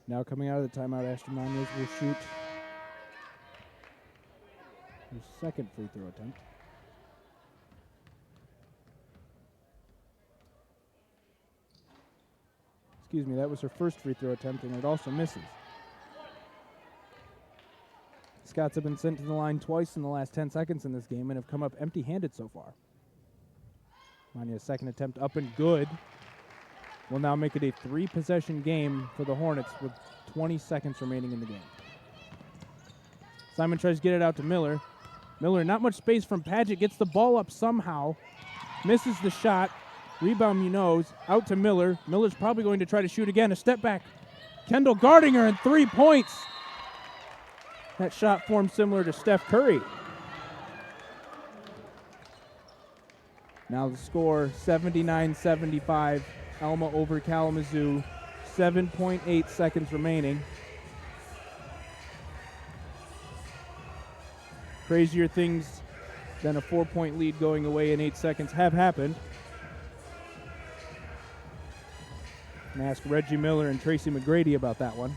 Now coming out of the timeout, Ashton Mañez will shoot his 2nd free throw attempt. Excuse me, that was her 1st free throw attempt, and it also misses. Scots have been sent to the line twice in the last 10 seconds in this game and have come up empty-handed so far. Mañez's 2nd attempt up and good. Will now make it a 3-possession game for the Hornets with 20 seconds remaining in the game. Simon tries to get it out to Miller. Miller, not much space from Padgett, gets the ball up somehow. Misses the shot. Rebound Munoz, out to Miller. Miller's probably going to try to shoot again. A step back. Kendall guarding her and 3 points. That shot formed similar to Steph Curry. Now the score, 79-75. Alma over Kalamazoo. 7.8 seconds remaining. Crazier things than a 4-point lead going away in 8 seconds have happened. I'm going to ask Reggie Miller and Tracy McGrady about that one.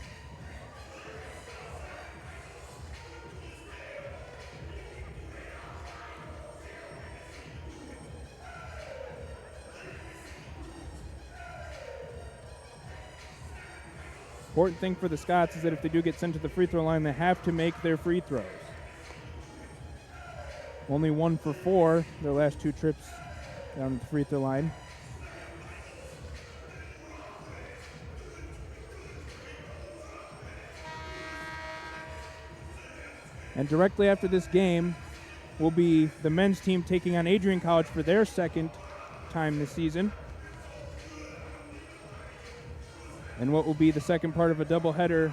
Important thing for the Scots is that if they do get sent to the free throw line, they have to make their free throws. Only 1 for 4 their last 2 trips down the free throw line. And directly after this game will be the men's team taking on Adrian College for their second time this season. And what will be the second part of a doubleheader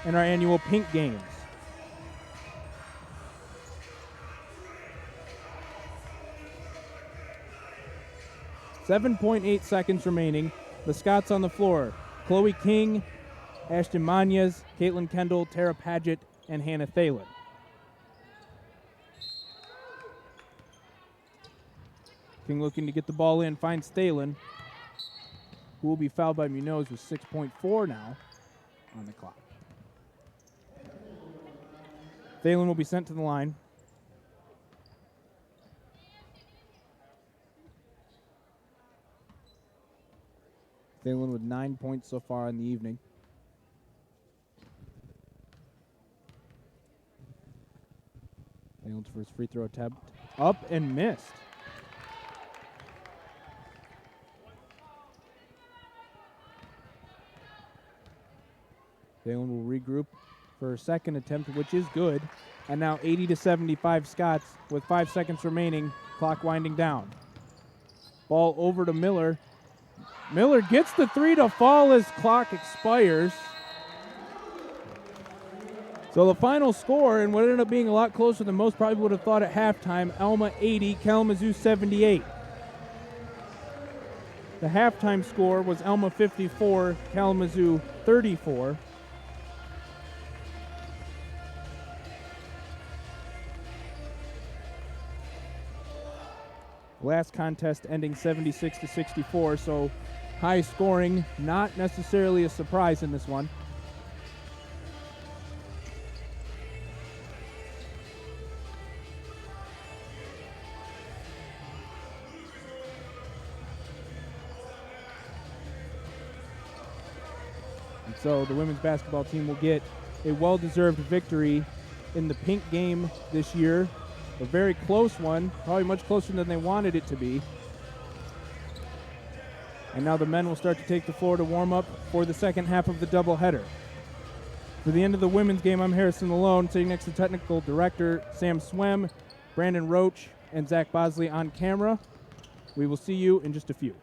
in our annual Pink Games. .8 seconds remaining. The Scots on the floor. Chloe King, Ashton Manez, Caitlin Kendall, Tara Paget, and Hannah Thalen. King looking to get the ball in, finds Thalen, who will be fouled by Munoz with 6.4 now on the clock. Thalen will be sent to the line. Thalen with 9 points so far in the evening. Thalen's first free throw attempt up and missed. Thalen will regroup for a second attempt, which is good. And now 80-75 Scots with 5 seconds remaining, clock winding down. Ball over to Miller. Miller gets the 3 to fall as clock expires. So the final score, and what ended up being a lot closer than most probably would have thought at halftime, Alma 80, Kalamazoo 78. The halftime score was Alma 54, Kalamazoo 34. Last contest ending 76-64, so high scoring, not necessarily a surprise in this one. And so the women's basketball team will get a well-deserved victory in the Pink Game this year. A very close one, probably much closer than they wanted it to be. And now the men will start to take the floor to warm up for the second half of the doubleheader. For the end of the women's game, I'm Harrison Malone, sitting next to technical director Sam Swem, Brandon Roach, and Zach Bosley on camera. We will see you in just a few.